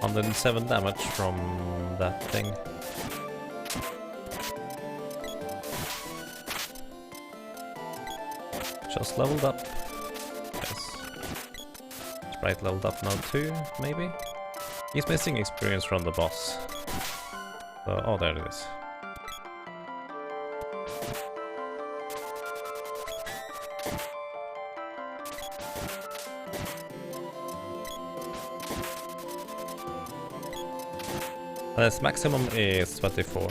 And 7 damage from that thing. Just leveled up. Yes. Sprite leveled up now too, maybe? He's missing experience from the boss. So, oh, there it is. And its maximum is 24.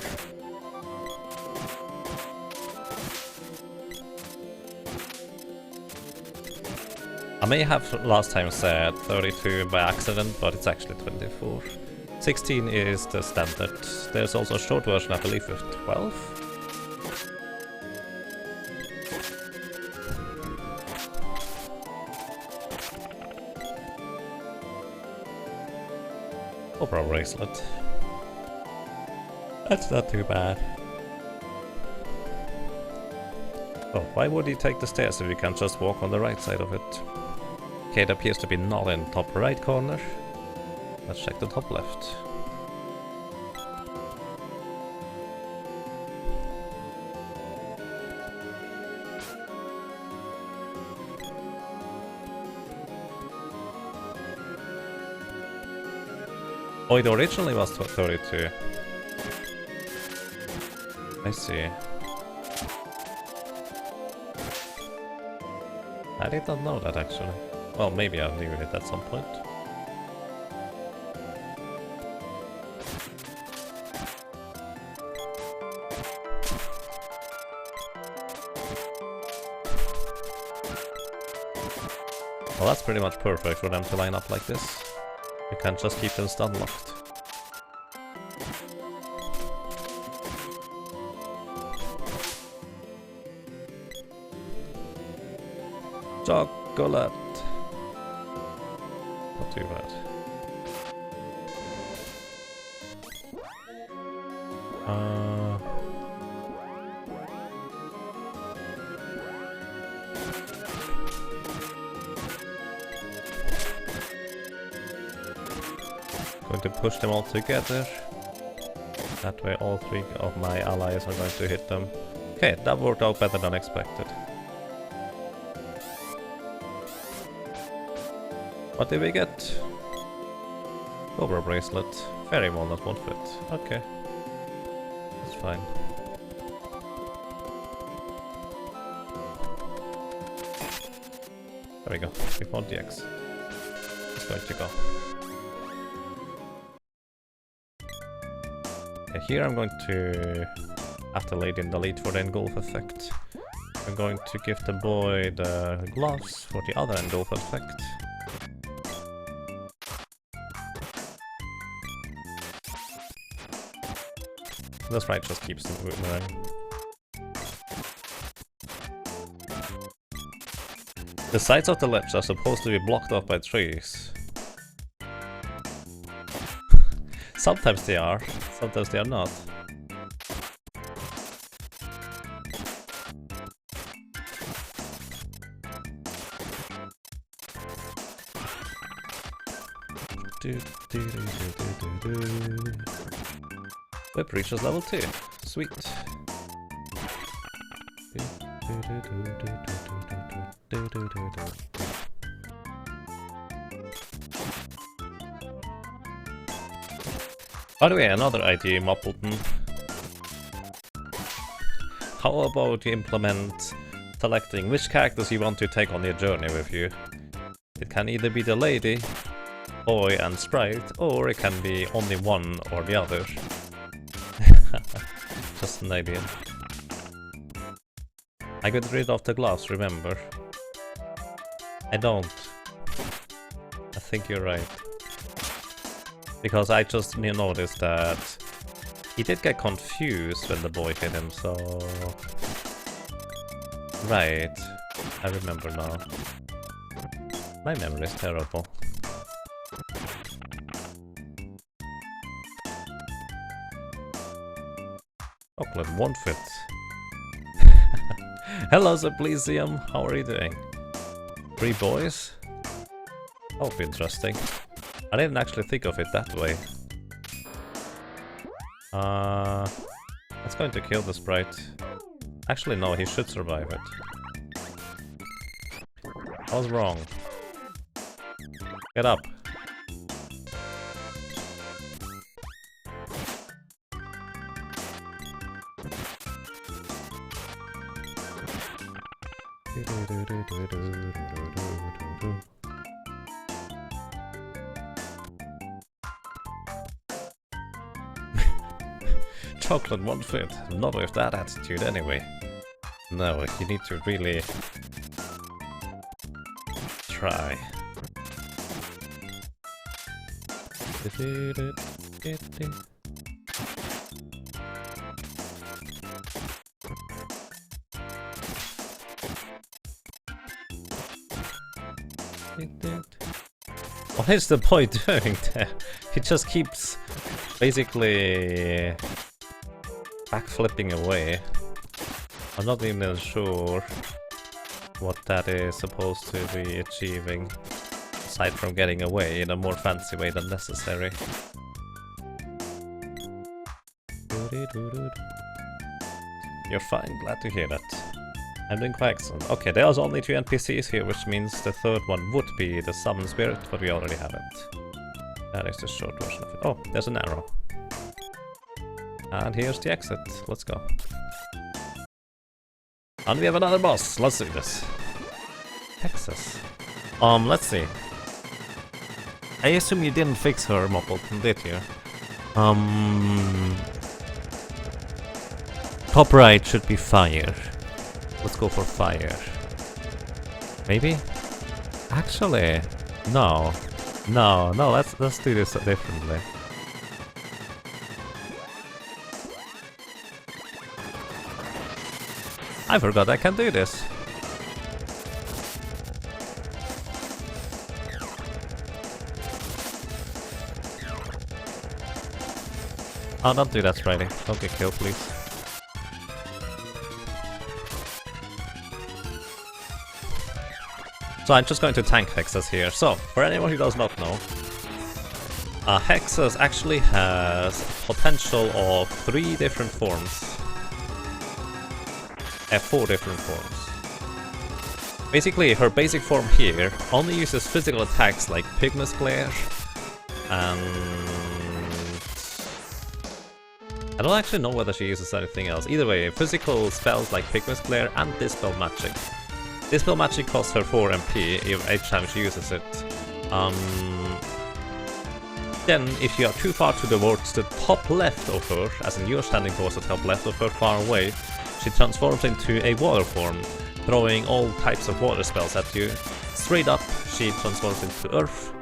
I may have last time said 32 by accident, but it's actually 24. 16 is the standard. There's also a short version, I believe, with 12. Opera bracelet. That's not too bad. Oh, why would he take the stairs if you can just walk on the right side of it? Okay, it appears to be not in the top right corner. Let's check the top left. Oh, it originally was 32. I see. I did not know that actually. Well, maybe I knew it at some point. Well, that's pretty much perfect for them to line up like this. You can't just keep them stun locked. Chocolate. Not too bad. Going to push them all together. That way all 3 of my allies are going to hit them. Okay, that worked out better than expected. What did we get? Cobra bracelet. Fairy walnut won't fit. Okay. That's fine. There we go. We found the X. It's going to go. Okay, here I'm going to have the lady in the lead for the engulf effect. I'm going to give the boy the gloves for the other engulf effect. This right just keeps them moving. The sides of the ledge are supposed to be blocked off by trees. Sometimes they are, sometimes they are not. Whip reaches level 2. Sweet. By the way, another idea, Muppleton. How about you implement selecting which characters you want to take on your journey with you? It can either be the lady, boy and sprite, or it can be only one or the other. Just an idea. I got rid of the gloves, remember? I don't. I think you're right. Because I just noticed that he did get confused when the boy hit him, so... Right. I remember now. My memory is terrible. Chocolate won't fit. Hello, Zeplesium. How are you doing? 3 boys? That'll be interesting. I didn't actually think of it that way. That's going to kill the sprite. Actually, no, he should survive it. I was wrong. Get up. Chocolate won't fit. Not with that attitude anyway. No, you need to really try. What is the boy doing there? He just keeps basically backflipping away. I'm not even sure what that is supposed to be achieving, aside from getting away in a more fancy way than necessary. You're fine, glad to hear that. I'm doing quite excellent. Okay, there's only 2 NPCs here, which means the third one would be the summon spirit, but we already have it. That is the short version of it. Oh, there's an arrow. And here's the exit. Let's go. And we have another boss. Let's do this. Texas. Let's see. I assume you didn't fix her, Muppleton, did you? Top right should be fire. Let's go for fire. Maybe? Actually, no. No, let's do this differently. I forgot I can do this. Oh, don't do that, Spritey. Don't get killed, please. So I'm just going to tank Hexes here. So, for anyone who does not know, Hexus actually has potential of 3 different forms. 4 different forms. Basically, her basic form here only uses physical attacks like Pygmus Glare, and I don't actually know whether she uses anything else. Either way, physical spells like Pygmus Glare and Dispel Magic. Dispel Magic costs her 4 MP each time she uses it. Then, if you are too far towards the top left of her, as in you're standing towards the top left of her far away, she transforms into a water form, throwing all types of water spells at you. Straight up, she transforms into earth,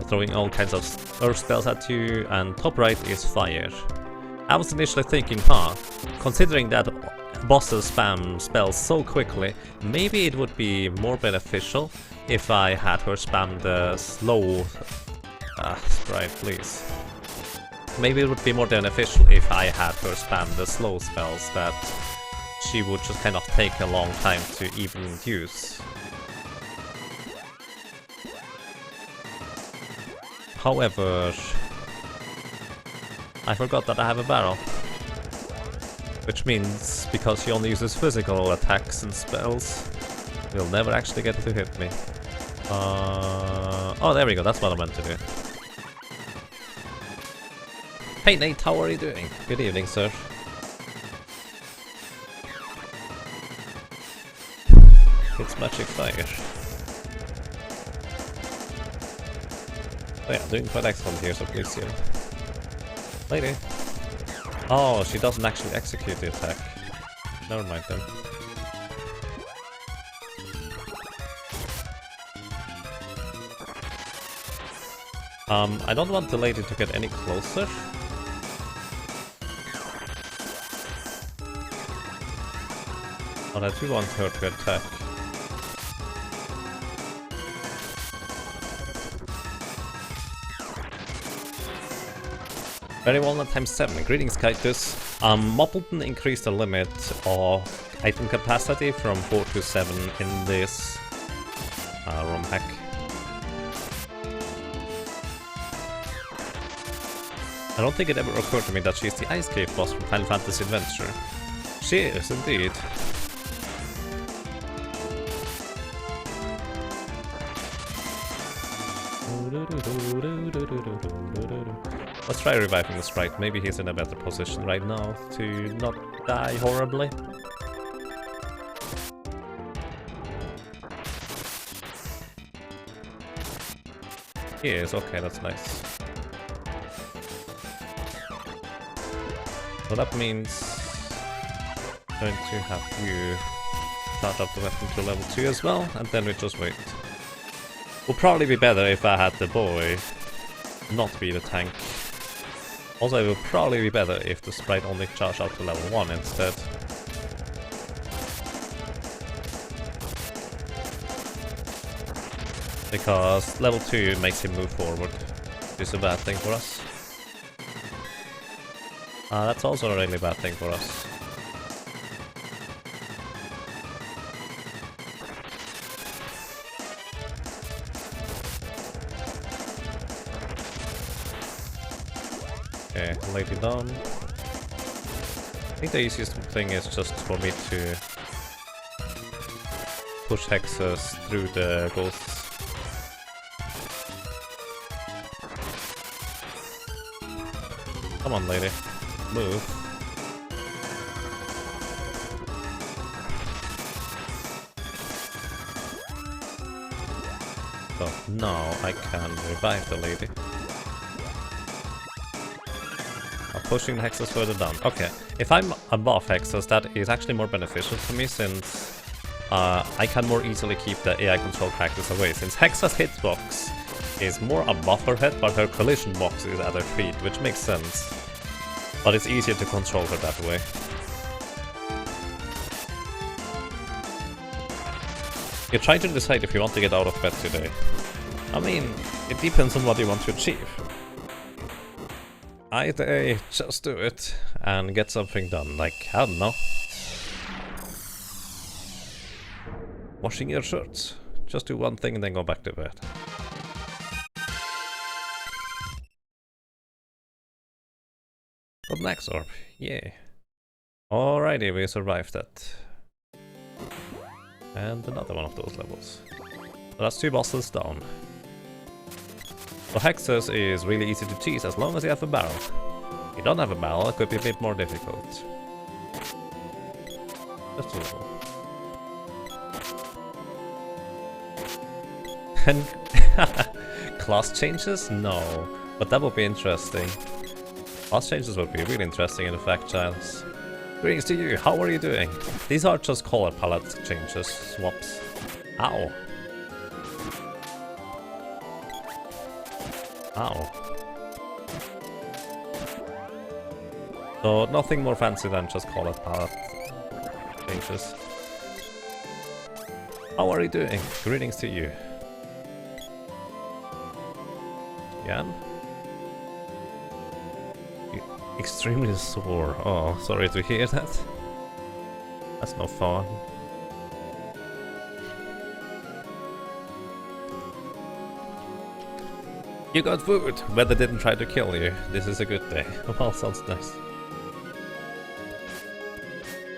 throwing all kinds of earth spells at you, and top right is fire. I was initially thinking, considering that bosses spam spells so quickly, maybe it would be more beneficial if I had her spam the slow... sprite, please. Maybe it would be more beneficial if I had her spam the slow spells that she would just kind of take a long time to even use. However, I forgot that I have a barrel. Which means, because she only uses physical attacks and spells, you'll never actually get to hit me. Oh, there we go, that's what I meant to do. Hey Nate, how are you doing? Good evening, sir. It's magic fire. Oh yeah, doing quite excellent here, so please see. Lady. Oh, she doesn't actually execute the attack. Never mind then. I don't want the lady to get any closer. But I do want her to attack. Very well times 7. Greetings, Kitus. Moppleton increased the limit of item capacity from 4 to 7 in this ROM hack. I don't think it ever occurred to me that she's the Ice Cave boss from Final Fantasy Adventure. She is, indeed. Let's try reviving the sprite. Maybe he's in a better position right now to not die horribly. He is, okay, that's nice. So that means I'm going to have you charge up the weapon to level 2 as well, and then we just wait. Would probably be better if I had the boy not be the tank. Also, it would probably be better if the sprite only charged out to level 1 instead. Because level 2 makes him move forward, which is a bad thing for us. That's also a really bad thing for us. Okay, lady down. I think the easiest thing is just for me to push Hexus through the ghosts. Come on, lady. Move. So now I can revive the lady. I'm pushing the Hexus further down. Okay, if I'm above Hexus, that is actually more beneficial to me since I can more easily keep the AI control characters away. Since Hexus hitbox is more above her head, but her collision box is at her feet, which makes sense. But it's easier to control her that way. You're trying to decide if you want to get out of bed today. I mean, it depends on what you want to achieve. Either just do it and get something done, like, I don't know. Washing your shirts. Just do one thing and then go back to bed. But next orb, yeah. Alrighty, we survived that. And another one of those levels. So that's 2 bosses down. So Hexus is really easy to cheese as long as you have a barrel. If you don't have a barrel, it could be a bit more difficult. Just a little. And class changes? No. But that would be interesting. Class changes would be really interesting in the fact trials. Greetings to you, how are you doing? These are just color palette changes, swaps. Ow. Ow. So nothing more fancy than just color palette changes. How are you doing? Greetings to you. Jan? Extremely sore. Oh, sorry to hear that. That's no fun. You got food! Weather didn't try to kill you. This is a good day. Well, sounds nice.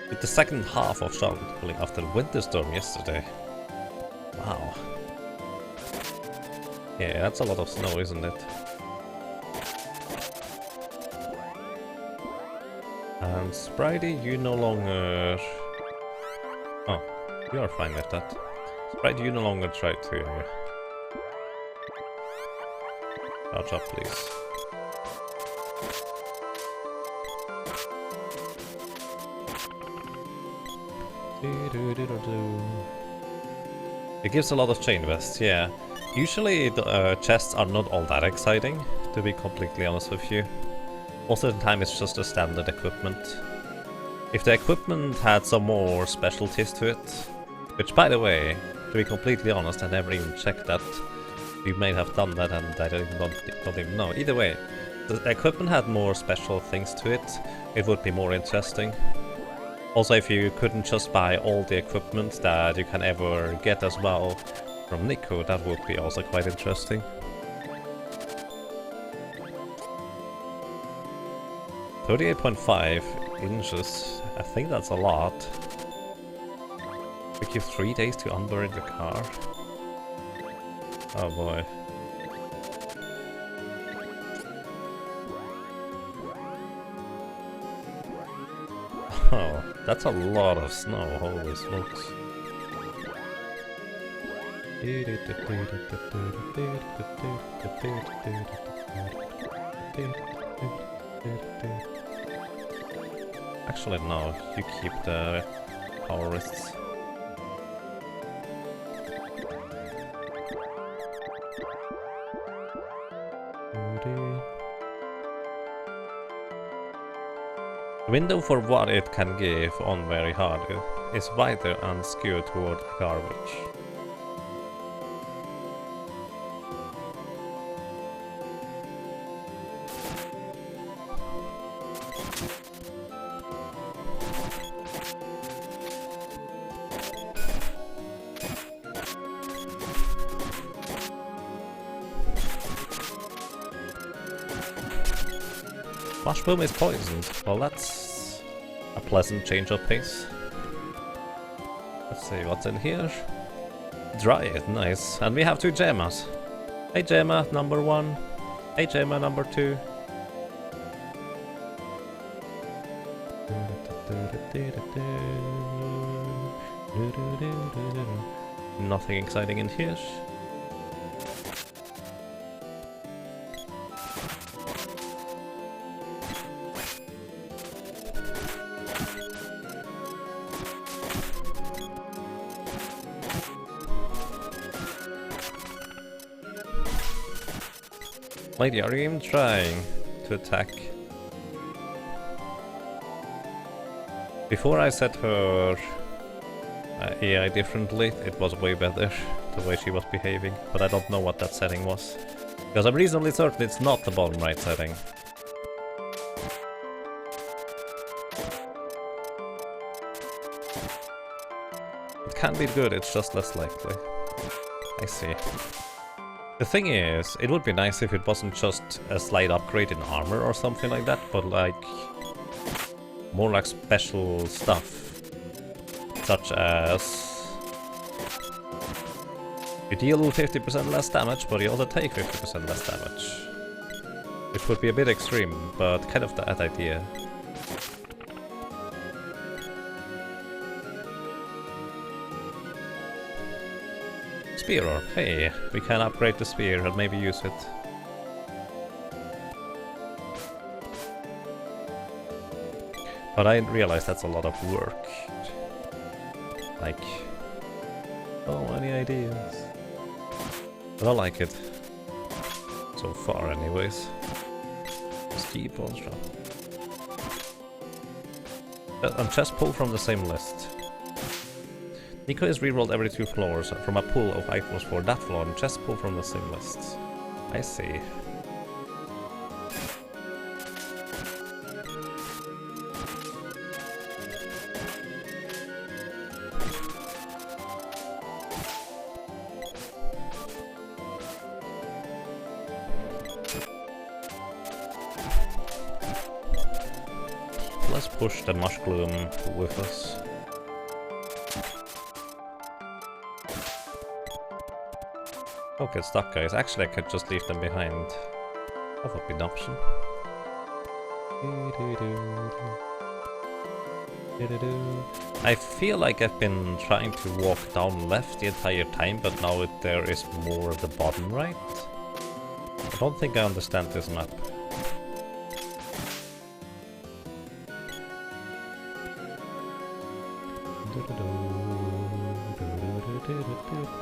With the second half of shoveling after the winter storm yesterday. Wow. Yeah, that's a lot of snow, isn't it? And Spridey, you no longer... Oh, you are fine with that. Spridey, you no longer try to... Charge up, please. It gives a lot of chain vests, yeah. Usually the chests are not all that exciting, to be completely honest with you. Most of the time it's just a standard equipment. If the equipment had some more specialties to it, which by the way, to be completely honest, I never even checked that. You may have done that and I don't even know. Either way, the equipment had more special things to it, it would be more interesting. Also, if you couldn't just buy all the equipment that you can ever get as well from Nico, that would be also quite interesting. .5 inches, I think that's a lot. Took you 3 days to unbury the car? Oh boy. Oh, that's a lot of snow, holy smokes. Actually, no, you keep the power wrists. The window for what it can give on very hard is wider and skewed toward garbage. Washboom is poisoned. Well, that's a pleasant change of pace. Let's see what's in here. Dry it, nice. And we have 2 Gemmas. Hey Gemma number 1. Hey Gemma number 2. Nothing exciting in here. Lady, are you even trying to attack? Before I set her AI differently, it was way better, the way she was behaving, but I don't know what that setting was. Because I'm reasonably certain it's not the bottom right setting. It can be good, it's just less likely. I see. The thing is, it would be nice if it wasn't just a slight upgrade in armor or something like that, but like more like special stuff, such as you deal 50% less damage, but you also take 50% less damage. Which would be a bit extreme, but kind of that idea. Spear orb. Hey, we can upgrade the spear and maybe use it. But I realize that's a lot of work. Like, so many ideas. But I like it. So far anyways. Just keep on strong. And chest pull from the same list. Nico is rerolled every 2 floors from a pool of items for that floor and chest pull from the same list. I see. Let's push the mush gloom with us. Okay, stuck guys. Actually, I could just leave them behind. That would be an option. I feel like I've been trying to walk down left the entire time, but now there is more at the bottom right. I don't think I understand this map.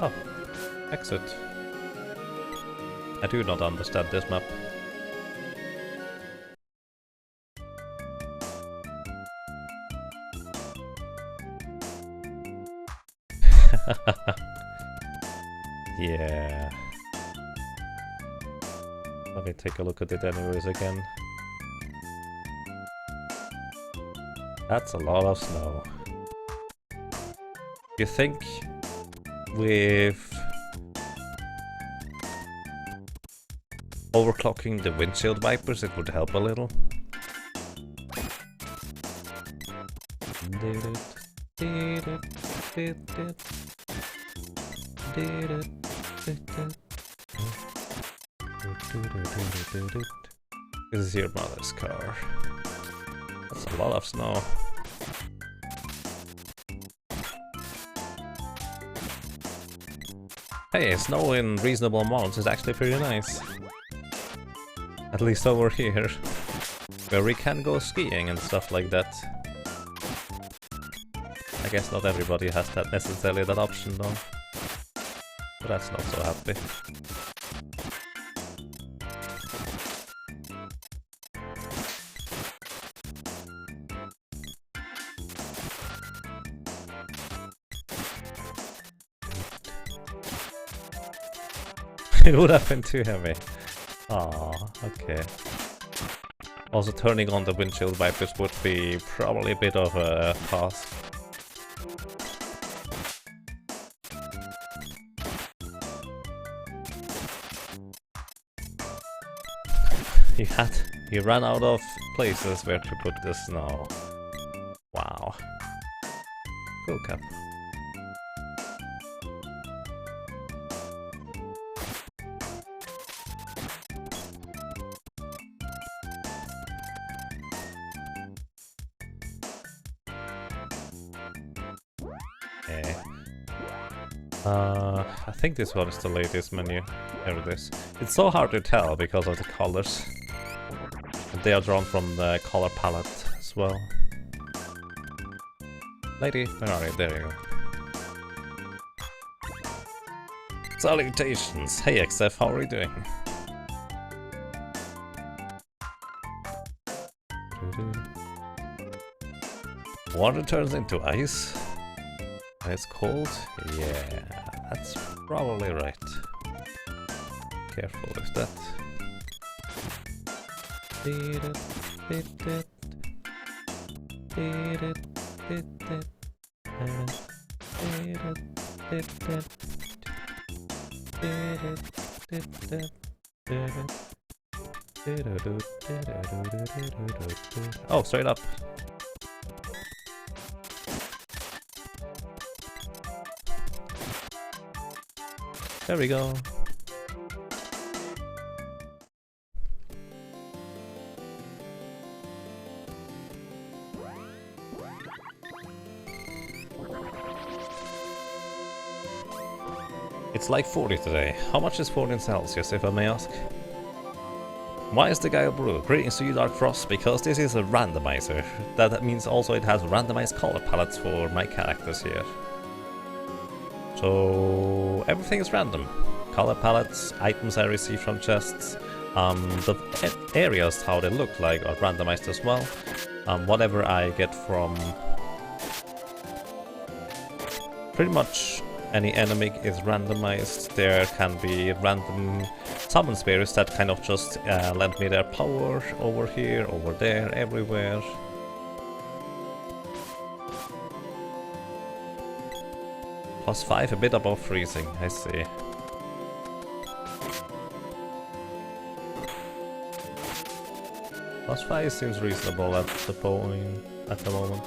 Oh, exit. I do not understand this map. Yeah. Let me take a look at it anyways again. That's a lot of snow. You think with overclocking the windshield wipers it would help a little? This is your mother's car. That's a lot of snow. Hey, snow in reasonable amounts is actually pretty nice. At least over here, where we can go skiing and stuff like that. I guess not everybody has that necessarily that option though. But that's not so happy. It would have been too heavy. Ah, okay. Also, turning on the windshield wipers would be probably a bit of a task. You ran out of places where to put the snow. Wow. Cool cap. Okay. I think this one is the latest menu. There it is. It's so hard to tell because of the colors. They are drawn from the color palette as well. Lady, where are you? There you go. Salutations! Hey XF, how are you doing? Water turns into ice? Ice cold? Yeah, that's probably right. Careful with that. Oh, straight up. There we go. It's like 40 today. How much is 40 in Celsius, if I may ask? Why is the guy blue? Greetings to you, Dark Frost, because this is a randomizer. That means also it has randomized color palettes for my characters here. So everything is random. Color palettes, items I receive from chests, the areas, how they look like, are randomized as well. Whatever I get from pretty much any enemy is randomized. There can be random summon spirits that kind of just lend me their power over here, over there, everywhere. +5, a bit above freezing, I see. +5 seems reasonable at the moment.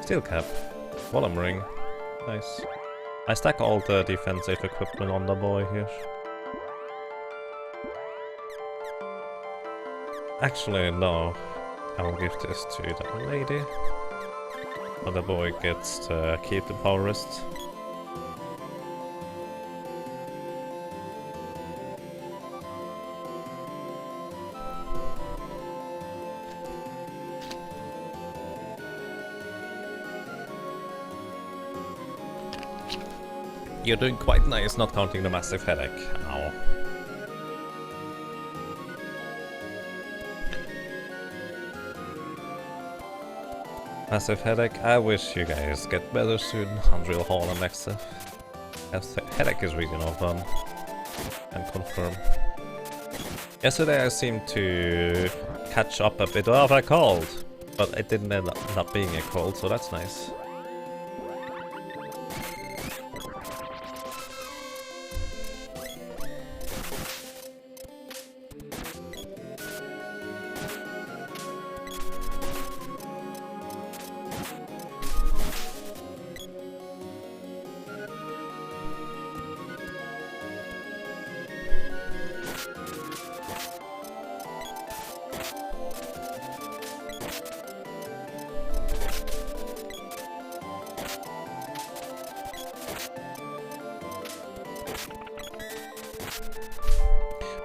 Steel cap, volume ring, nice. I stack all the defensive equipment on the boy here. Actually, no. I will give this to the lady. But the boy gets to keep the power wrist. You're doing quite nice, not counting the massive headache. Ow. Massive headache. I wish you guys get better soon. Unreal Hall and next headache is really no fun. And confirm. Yesterday I seemed to catch up a bit of a cold, but it didn't end up being a cold, so that's nice.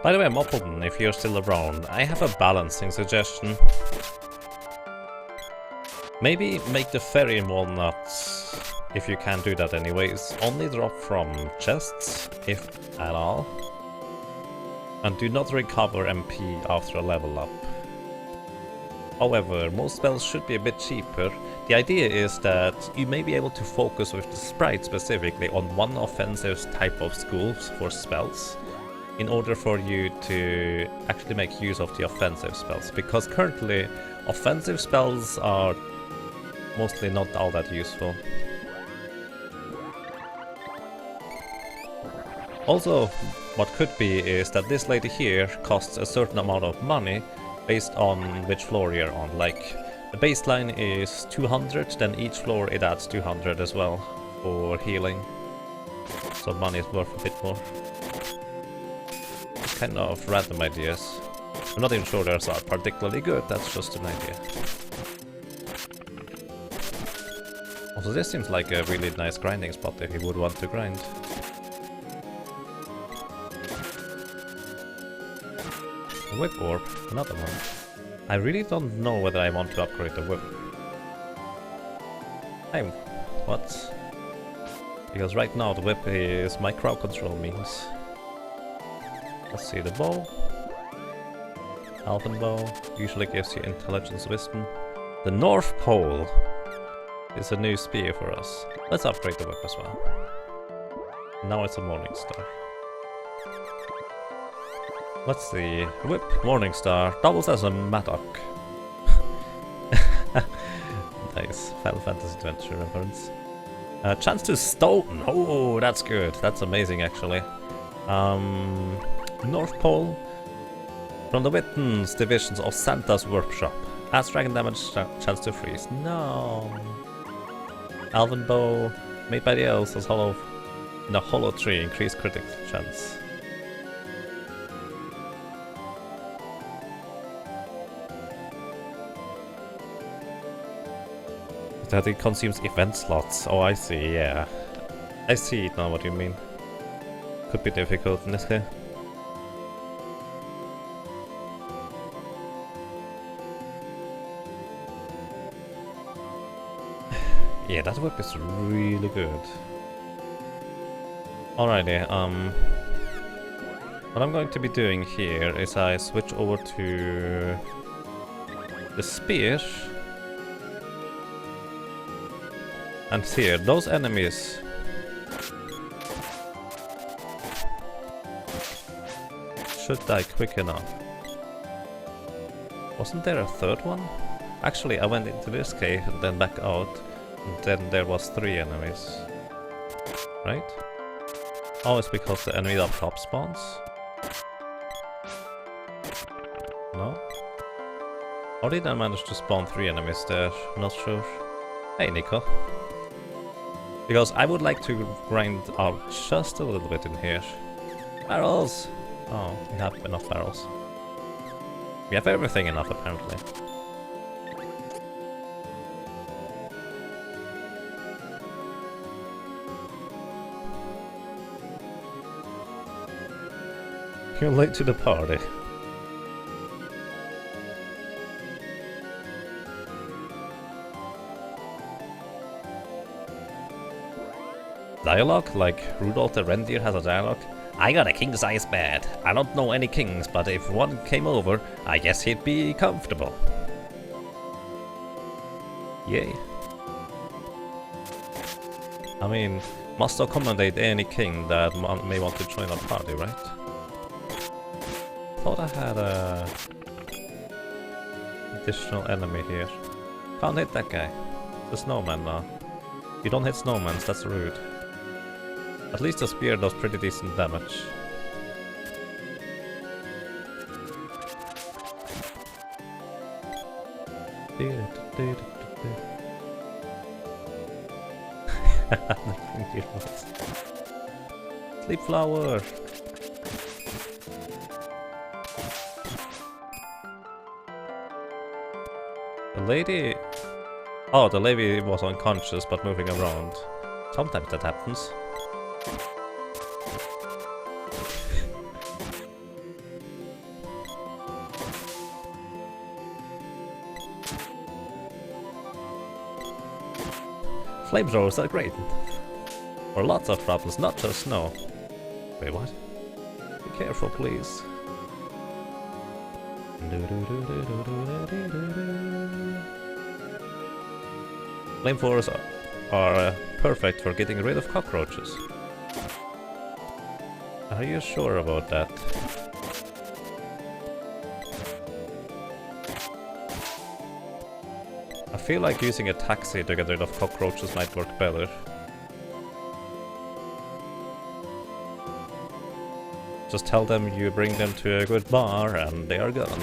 By the way, Moppleton, if you're still around, I have a balancing suggestion. Maybe make the fairy walnuts, if you can do that anyways, only drop from chests, if at all. And do not recover MP after a level up. However, most spells should be a bit cheaper. The idea is that you may be able to focus with the sprite specifically on one offensive type of schools for spells, in order for you to actually make use of the offensive spells, because currently offensive spells are mostly not all that useful. Also, what could be is that this lady here costs a certain amount of money based on which floor you're on. Like, the baseline is 200, then each floor it adds 200 as well for healing. So money is worth a bit more. Kind of random ideas. I'm not even sure those are particularly good, that's just an idea. Also, this seems like a really nice grinding spot if you would want to grind. A whip orb, another one. I really don't know whether I want to upgrade the whip. What? Because right now the whip is my crowd control means. Let's see, the bow. Elven bow usually gives you intelligence wisdom. The North Pole. is a new spear for us. Let's upgrade the whip as well. Now it's a Morning Star. Let's see. Whip, Morning Star, doubles as a Mattock. Nice. Final Fantasy Adventure reference. Chance to Stone. Oh, that's good. That's amazing, actually. North Pole. From the Wittens divisions of Santa's Workshop. Adds dragon damage, chance to freeze. No. Alvin Bow. Made by the elves as hollow. In a hollow tree. Increased critical chance. That it consumes event slots. Oh, I see, yeah. I see now what you mean. Could be difficult in this game. Yeah, that whip is really good. Alrighty, what I'm going to be doing here is I switch over to the spear. And here, those enemies should die quick enough. Wasn't there a third one? Actually, I went into this cave and then back out, and then there was 3 enemies. Right? Oh, it's because the enemy up top spawns? No? Or did I manage to spawn 3 enemies there? Not sure. Hey, Nico. Because I would like to grind out just a little bit in here. Barrels! Oh, we have enough barrels. We have everything enough, apparently. You're late to the party. Dialogue? Like Rudolph the Reindeer has a dialogue? I got a king-size bed. I don't know any kings, but if one came over, I guess he'd be comfortable. Yay. I mean, must accommodate any king that may want to join our party, right? Thought I had a additional enemy here. Can't hit that guy. The snowman now. You don't hit snowmans, that's rude. At least the spear does pretty decent damage. Sleep flower! The lady... Oh, the lady was unconscious but moving around. Sometimes that happens. Flamethrowers are great. For lots of problems, not just snow. Wait, what? Be careful, please. Flamethrowers are perfect for getting rid of cockroaches. Are you sure about that? I feel like using a taxi to get rid of cockroaches might work better. Just tell them you bring them to a good bar and they are gone.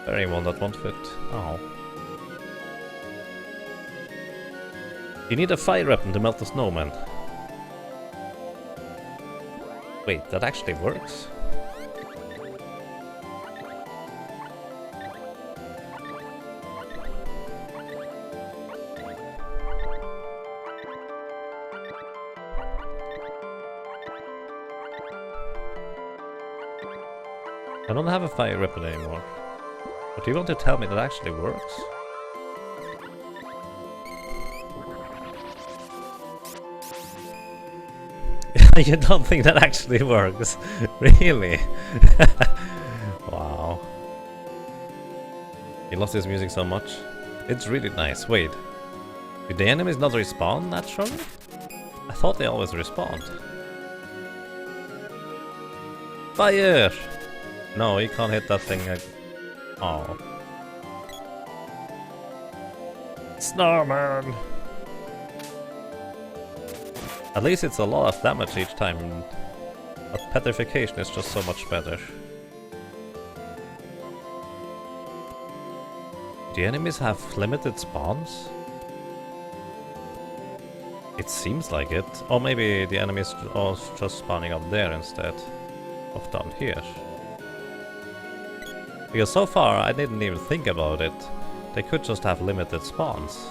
Anyone that won't fit. Oh. You need a fire weapon to melt the snowman. Wait, that actually works? I don't have a fire weapon anymore. But do you want to tell me that actually works? You don't think that actually works? Really? Wow. He loves his music so much. It's really nice. Wait. Do the enemies not respawn naturally? I thought they always respawned. Fire! No, you can't hit that thing. Oh. Snowman! At least it's a lot of damage each time. But petrification is just so much better. Do enemies have limited spawns? It seems like it. Or maybe the enemies are just spawning up there instead of down here. Because so far I didn't even think about it. They could just have limited spawns.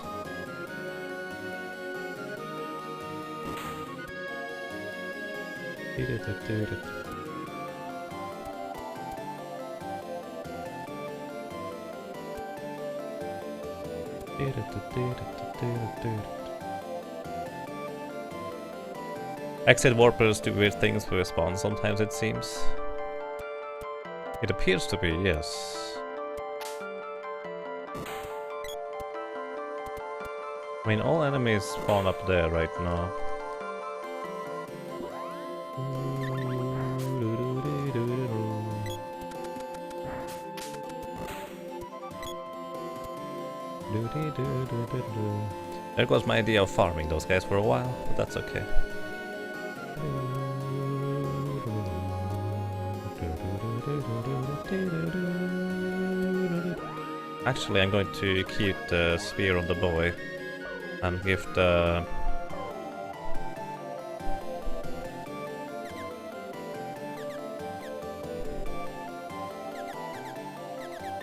Exit warpers do weird things with spawn sometimes, it seems. It appears to be, yes. I mean, all enemies spawn up there right now. There goes my idea of farming those guys for a while, but that's okay. Actually, I'm going to keep the spear on the boy and give the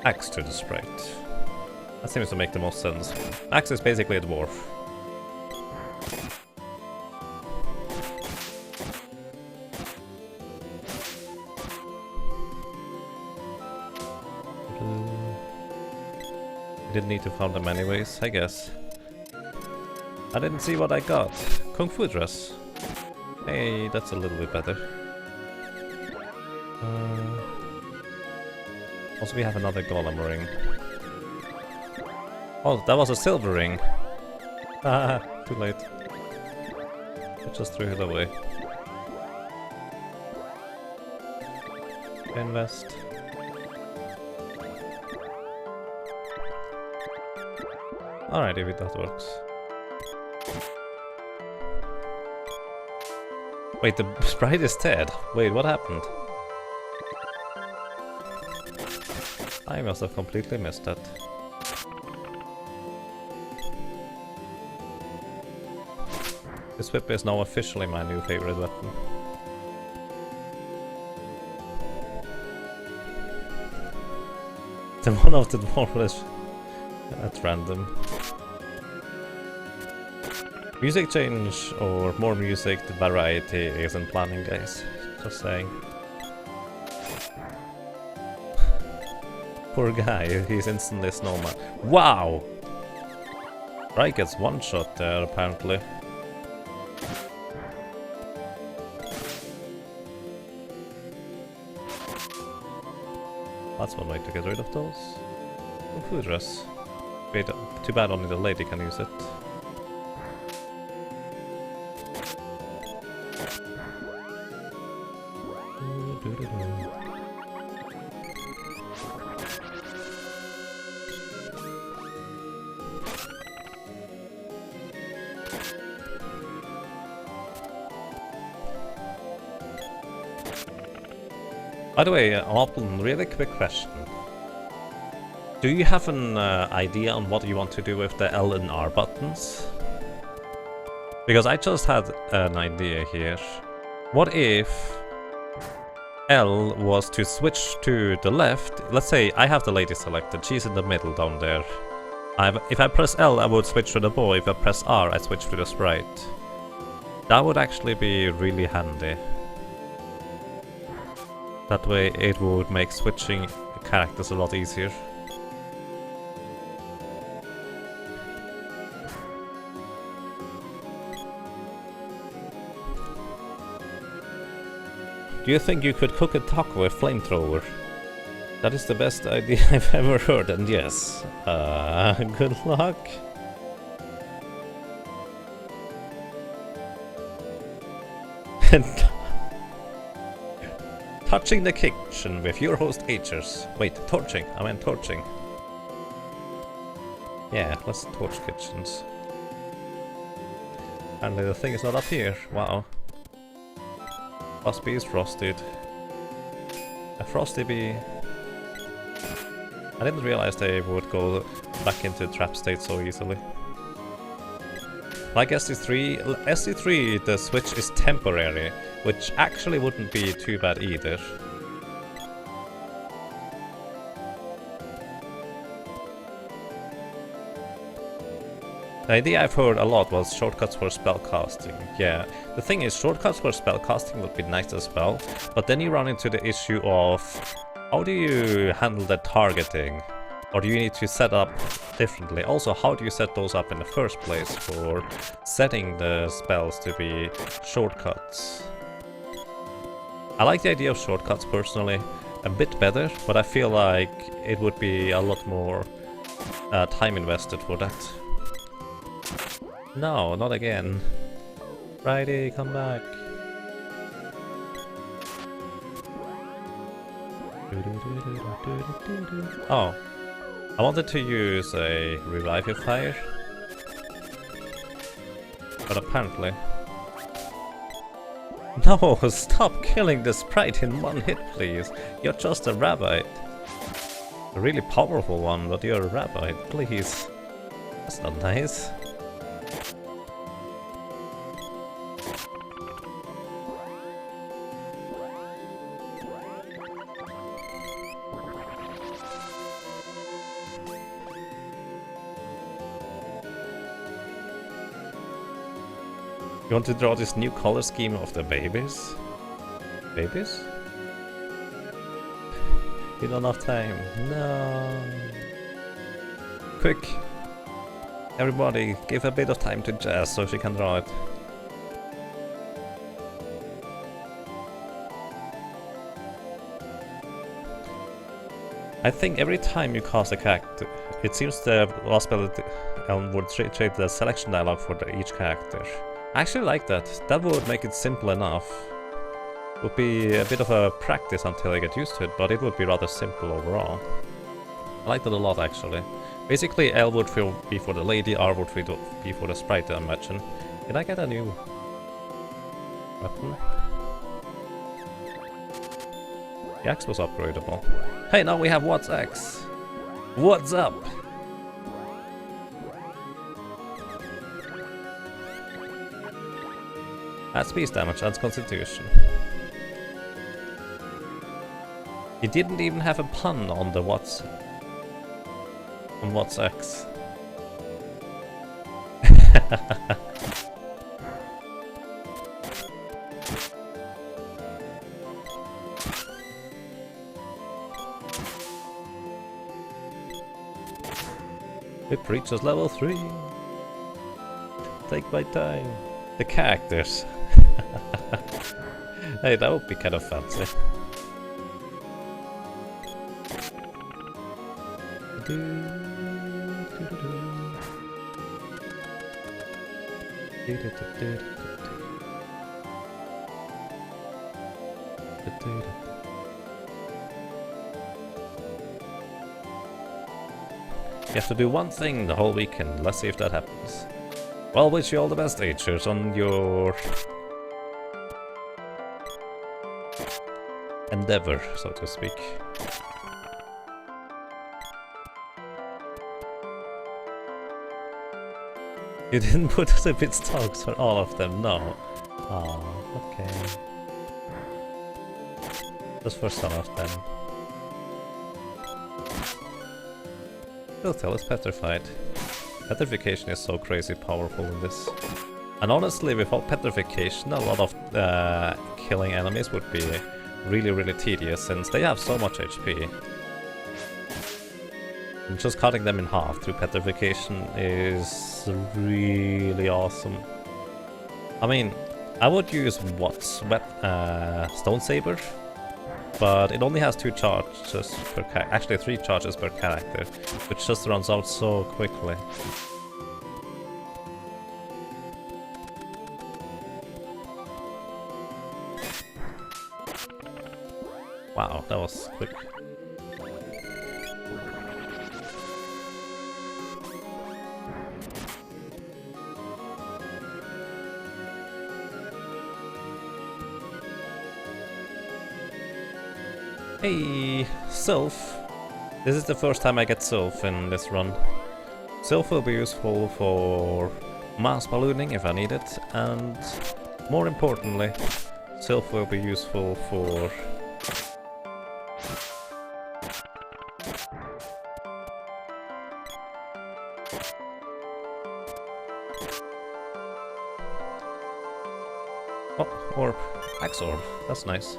axe to the sprite. That seems to make the most sense. Axe is basically a dwarf. I didn't need to farm them anyways, I guess. I didn't see what I got. Kung Fu dress. Hey, that's a little bit better. Also, we have another golem ring. Oh, that was a silver ring. Ah, too late. I just threw it away. Invest. Alright, if that works. Wait, the sprite is dead. Wait, what happened? I must have completely missed that. This whip is now officially my new favorite weapon. The one of the dwarves. That's random. Music change or more music, the variety isn't planning, guys. Just saying. Poor guy, he's instantly snowman. Wow! Right gets one shot there, apparently. That's one way to get rid of those. Kung Fu dress. Wait, too bad only the lady can use it. By the way, Alpen, really quick question. Do you have an idea on what you want to do with the L and R buttons? Because I just had an idea here. What if L was to switch to the left? Let's say I have the lady selected, she's in the middle down there. If I press L, I would switch to the boy. If I press R, I switch to the sprite. That would actually be really handy. That way it would make switching characters a lot easier. Do you think you could cook a taco with flamethrower? That is the best idea I've ever heard, and yes. Good luck. Touching the kitchen with your host Hers. Wait, torching. I meant torching. Yeah, let's torch kitchens. Apparently the thing is not up here. Wow. Must be is frosted. A frosty bee. I didn't realize they would go back into trap state so easily. Like SC3, the switch is temporary, which actually wouldn't be too bad either. The idea I've heard a lot was shortcuts for spellcasting. Yeah, the thing is, shortcuts for spellcasting would be nice as well, but then you run into the issue of how do you handle the targeting? Or do you need to set up differently? Also, how do you set those up in the first place for setting the spells to be shortcuts? I like the idea of shortcuts personally a bit better, but I feel like it would be a lot more time invested for that. No, not again. Friday, come back. Oh, I wanted to use a revivifier, but apparently... No, stop killing the sprite in one hit, please. You're just a rabbit. A really powerful one, but you're a rabbit, please. That's not nice. You want to draw this new color scheme of the babies? Babies? You don't have time. No. Quick! Everybody, give a bit of time to Jazz so she can draw it. I think every time you cast a character, it seems the last spell Elm would trade the selection dialogue for each character. I actually like that. That would make it simple enough. Would be a bit of a practice until I get used to it, but it would be rather simple overall. I like that a lot actually. Basically L would be for the lady, R would be for the sprite, I imagine. Did I get a new weapon? The axe was upgradable. Hey, now we have What's X? What's up? Adds speed damage, adds constitution. He didn't even have a pun on the What's X. It reaches level 3. Take my time. The characters. Hey, that would be kind of fancy. You have to do one thing the whole weekend. Let's see if that happens. Well, wish you all the best, Hers, on your endeavor, so to speak. You didn't put the bit stocks for all of them, no. Oh, okay. Just for some of them. Still tell is petrified. Petrification is so crazy powerful in this. And honestly, without petrification, a lot of killing enemies would be really tedious, since they have so much HP. And just cutting them in half through petrification is really awesome. I mean, I would use Watts Stone Saber, but it only has 2 charges per actually 3 charges per character, which just runs out so quickly. Wow, that was quick. Hey, Sylph. This is the first time I get Sylph in this run. Sylph will be useful for mass ballooning if I need it, and more importantly, Sylph will be useful for orb, Axe Orb, that's nice.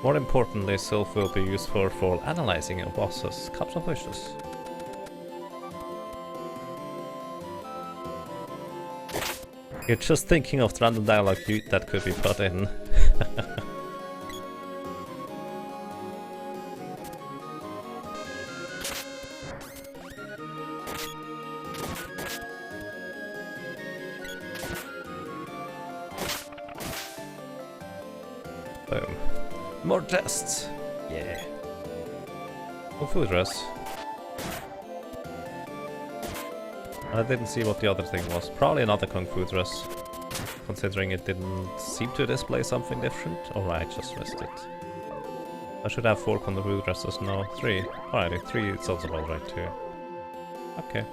More importantly, Sylph will be useful for analyzing your boss's Cups of Wishes. You're just thinking of the random dialogue that could be put in. Boom. More chests! Yeah. Kung Fu dress. I didn't see what the other thing was. Probably another Kung Fu dress. Considering it didn't seem to display something different. Or I just missed it. I should have 4 Kung Fu dresses, no, 3. Alrighty, 3 sounds about right too. Okay.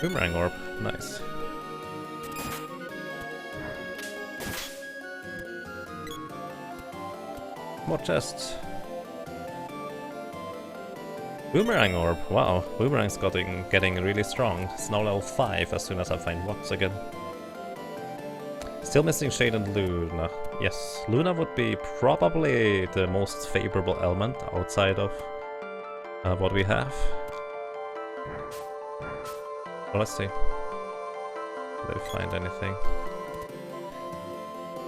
Boomerang Orb, nice. More chests. Boomerang Orb, wow, Boomerang's getting really strong. It's now level 5 as soon as I find Watts again. Still missing Shade and Luna. Yes, Luna would be probably the most favorable element outside of what we have. Well, let's see. Did I find anything?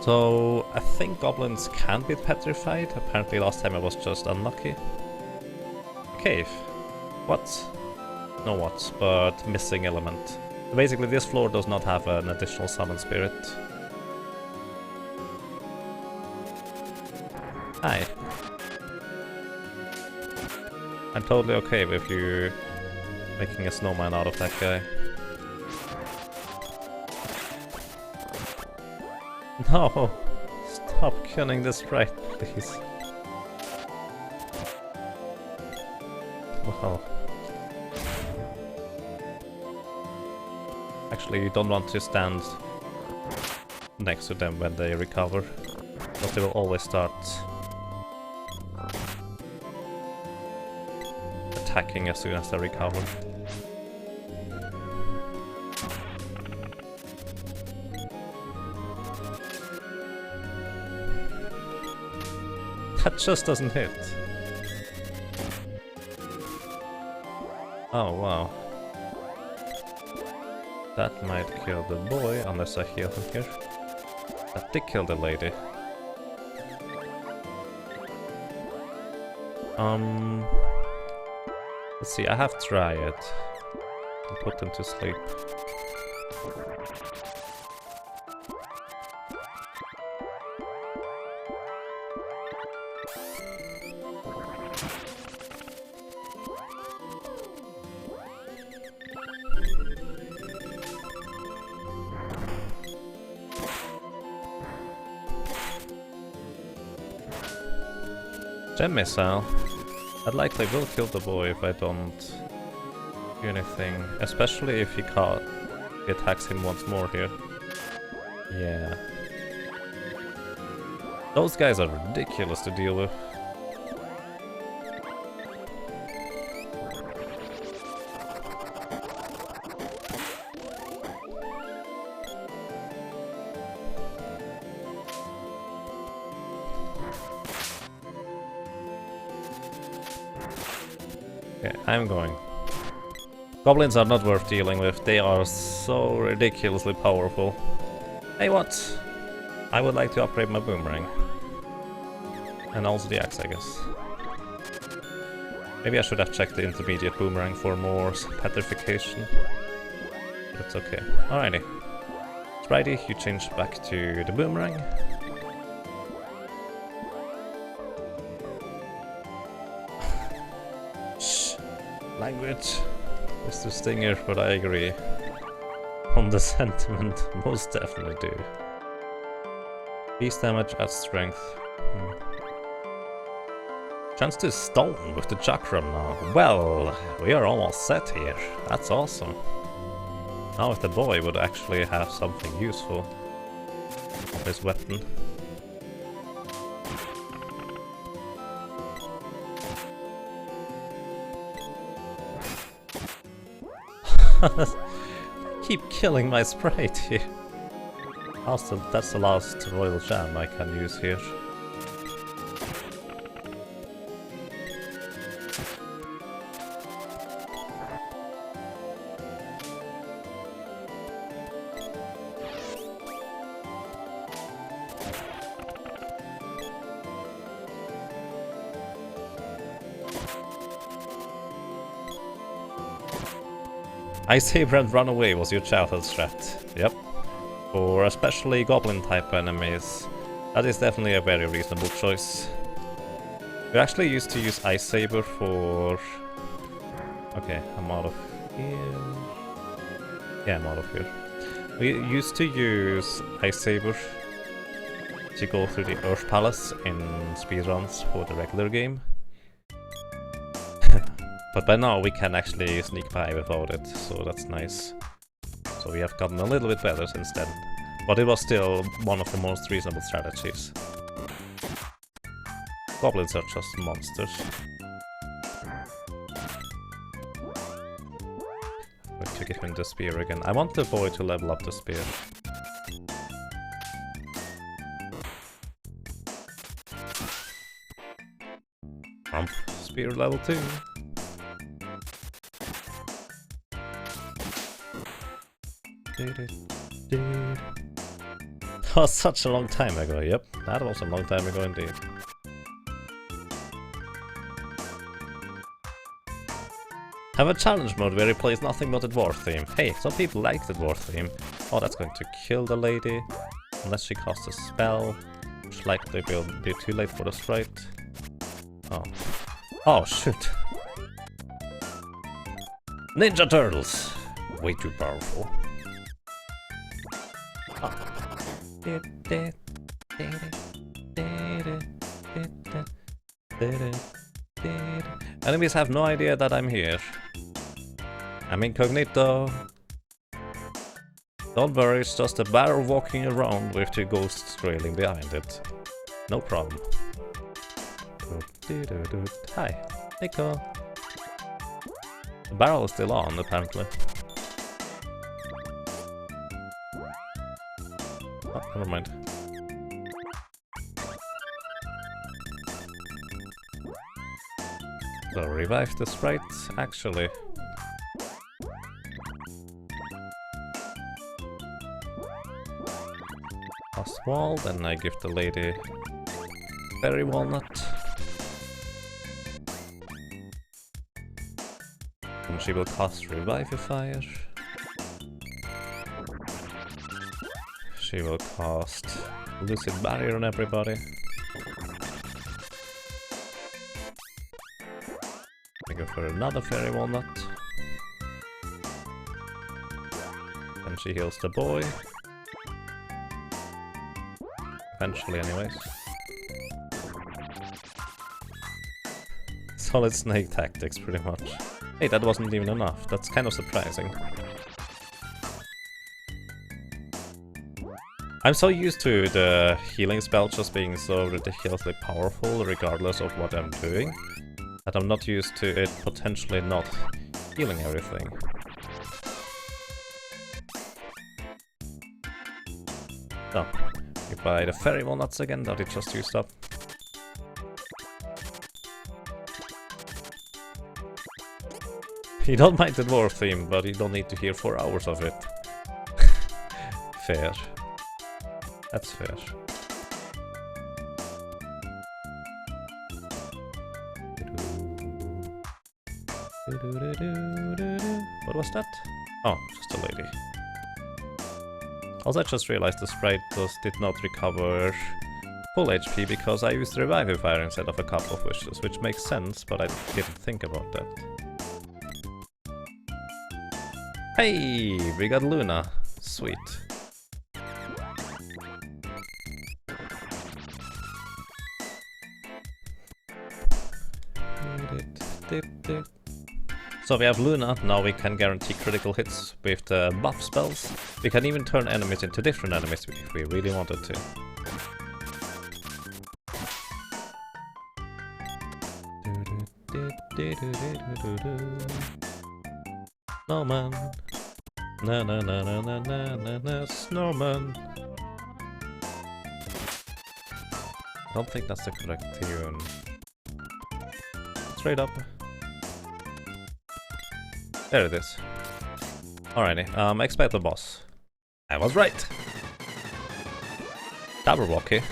So, I think goblins can be petrified. Apparently last time I was just unlucky. Cave. What? No what, but missing element. Basically this floor does not have an additional summon spirit. Hi. I'm totally okay with you making a snowman out of that guy. No! Stop killing the sprite, please. Well. Actually, you don't want to stand next to them when they recover, because they will always start attacking as soon as they recover. That just doesn't hit. Oh wow. That might kill the boy unless I heal him here. That did kill the lady. Let's see, I have Dryad. I'll put them to sleep. Gem Missile. That likely will kill the boy if I don't do anything. Especially if he attacks him once more here. Yeah. Those guys are ridiculous to deal with. Okay, I'm going. Goblins are not worth dealing with. They are so ridiculously powerful. Hey, what? I would like to upgrade my boomerang. And also the axe, I guess. Maybe I should have checked the intermediate boomerang for more petrification. But it's okay. Alrighty. Spritey, you change back to the boomerang. Shh. Language. Mr. Stinger, but I agree. On the sentiment, most definitely do. Beast damage adds strength. Chance to stone with the chakram now. Well, we are almost set here. That's awesome. Now if the boy would actually have something useful of his weapon. Keep killing my sprite here. That's the last royal jam I can use here. Ice Saber and Run Away was your childhood strat. Yep. For especially goblin type enemies, that is definitely a very reasonable choice. We actually used to use Ice Saber for... Okay, I'm out of here. Yeah, I'm out of here. We used to use Ice Saber to go through the Earth Palace in speedruns for the regular game. But by now we can actually sneak by without it, so that's nice. So we have gotten a little bit better since then. But it was still one of the most reasonable strategies. Goblins are just monsters. Going to give him the spear again. I want the boy to level up the spear. Spear level 2. That was such a long time ago, yep. That was a long time ago indeed. Have a challenge mode where he plays nothing but the dwarf theme. Hey, some people like the dwarf theme. Oh, that's going to kill the lady. Unless she casts a spell. Which likely will be too late for the sprite. Oh. Oh, shoot. Ninja Turtles! Way too powerful. Enemies have no idea that I'm here. I'm incognito. Don't worry, it's just a barrel walking around with two ghosts trailing behind it. No problem. Hi, Nico. The barrel is still on, apparently. Oh, never mind. So revive the sprite, actually. Last wall, then I give the lady berry walnut. And she will cast Revivifier. She will cast Lucid Barrier on everybody. I go for another Fairy Walnut. And she heals the boy. Eventually, anyways. Solid snake tactics, pretty much. Hey, that wasn't even enough. That's kind of surprising. I'm so used to the healing spell just being so ridiculously powerful regardless of what I'm doing, that I'm not used to it potentially not healing everything. So, we buy the fairy walnuts again that it just used up. You don't mind the dwarf theme, but you don't need to hear 4 hours of it. Fair. That's fair. What was that? Oh, just a lady. Also, I just realized the sprite did not recover full HP because I used Revivify instead of a couple of wishes, which makes sense, but I didn't think about that. Hey, we got Luna. Sweet. So we have Luna, now we can guarantee critical hits with the buff spells. We can even turn enemies into different enemies if we really wanted to. Snowman. Na na na na na na na na snowman. I don't think that's the correct tune. Straight up. There it is. Alrighty, expect the boss. I was right. Jabberwocky.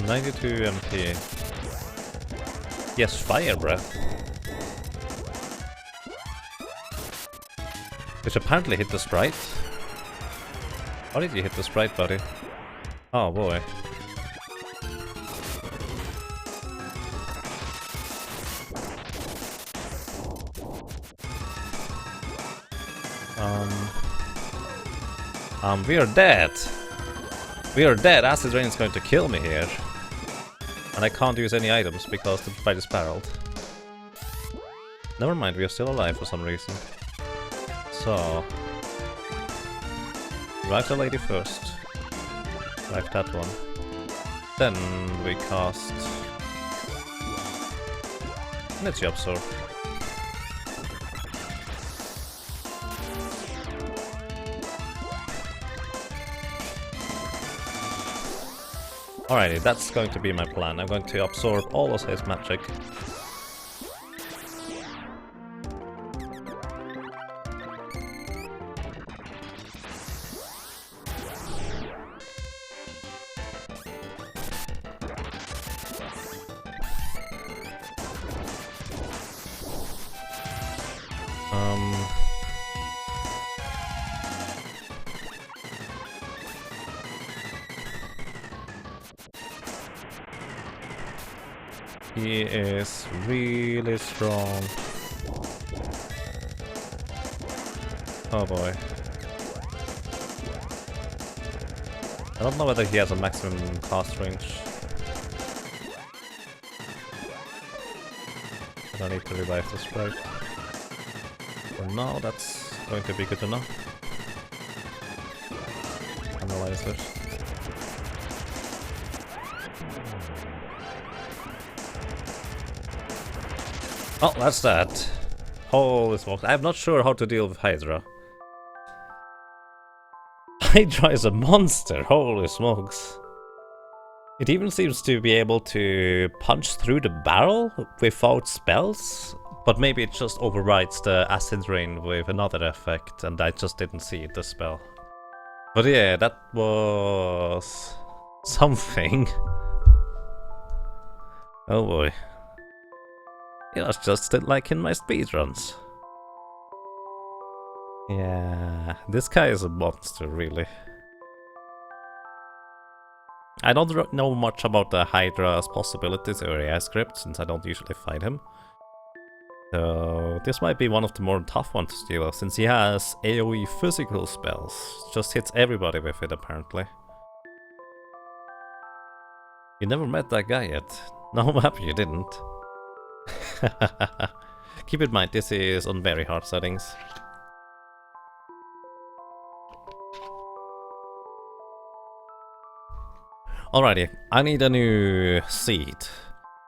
.92 MP. Yes, fire breath. Which apparently hit the sprite. How did you hit the sprite, buddy? Oh boy. We are dead. We are dead. Acid Rain is going to kill me here. And I can't use any items because the fight is barreled. Never mind, we are still alive for some reason. So... revive the lady first. Revive that one. Then we cast... Energy Absorb. Alrighty, that's going to be my plan. I'm going to absorb all of his magic. He is really strong. Oh boy. I don't know whether he has a maximum cast range. I don't need to revive the sprite. For now, that's going to be good enough. Analyze it. Oh, that's that. Holy smokes. I'm not sure how to deal with Hydra. Hydra is a monster, holy smokes. It even seems to be able to punch through the barrel without spells, but maybe it just overrides the Acid Rain with another effect, and I just didn't see the spell. But yeah, that was... something. Oh boy. It was just like in my speedruns. Yeah, this guy is a monster, really. I don't know much about the Hydra's possibilities or AI script, since I don't usually fight him. So this might be one of the more tough ones to steal, since he has AoE physical spells. Just hits everybody with it, apparently. You never met that guy yet. No, I'm happy you didn't. Keep in mind, this is on very hard settings. Alrighty, I need a new seed.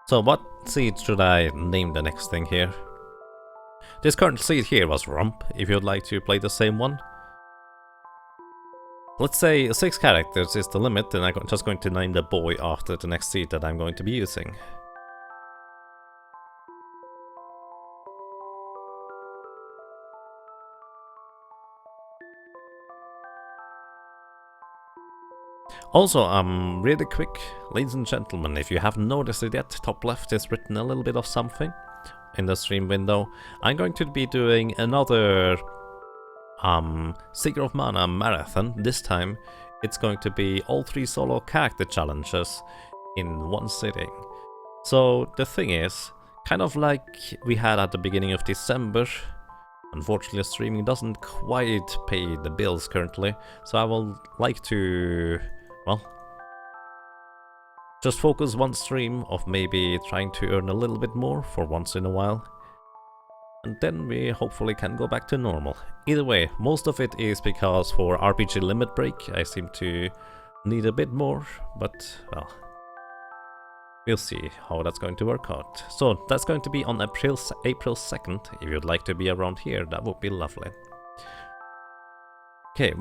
So what seed should I name the next thing here? This current seed here was Rump, if you'd like to play the same one. Let's say 6 characters is the limit, and I'm just going to name the boy after the next seed that I'm going to be using. Also, really quick, ladies and gentlemen, if you haven't noticed it yet, top left is written a little bit of something in the stream window. I'm going to be doing another Seeker of Mana marathon. This time it's going to be all 3 solo character challenges in one sitting. So the thing is, kind of like we had at the beginning of December, unfortunately streaming doesn't quite pay the bills currently, so I will like to, well, just focus one stream of maybe trying to earn a little bit more for once in a while. And then we hopefully can go back to normal. Either way, most of it is because for RPG Limit Break I seem to need a bit more, but well, we'll see how that's going to work out. So that's going to be on April 2nd. If you'd like to be around here, that would be lovely. Okay.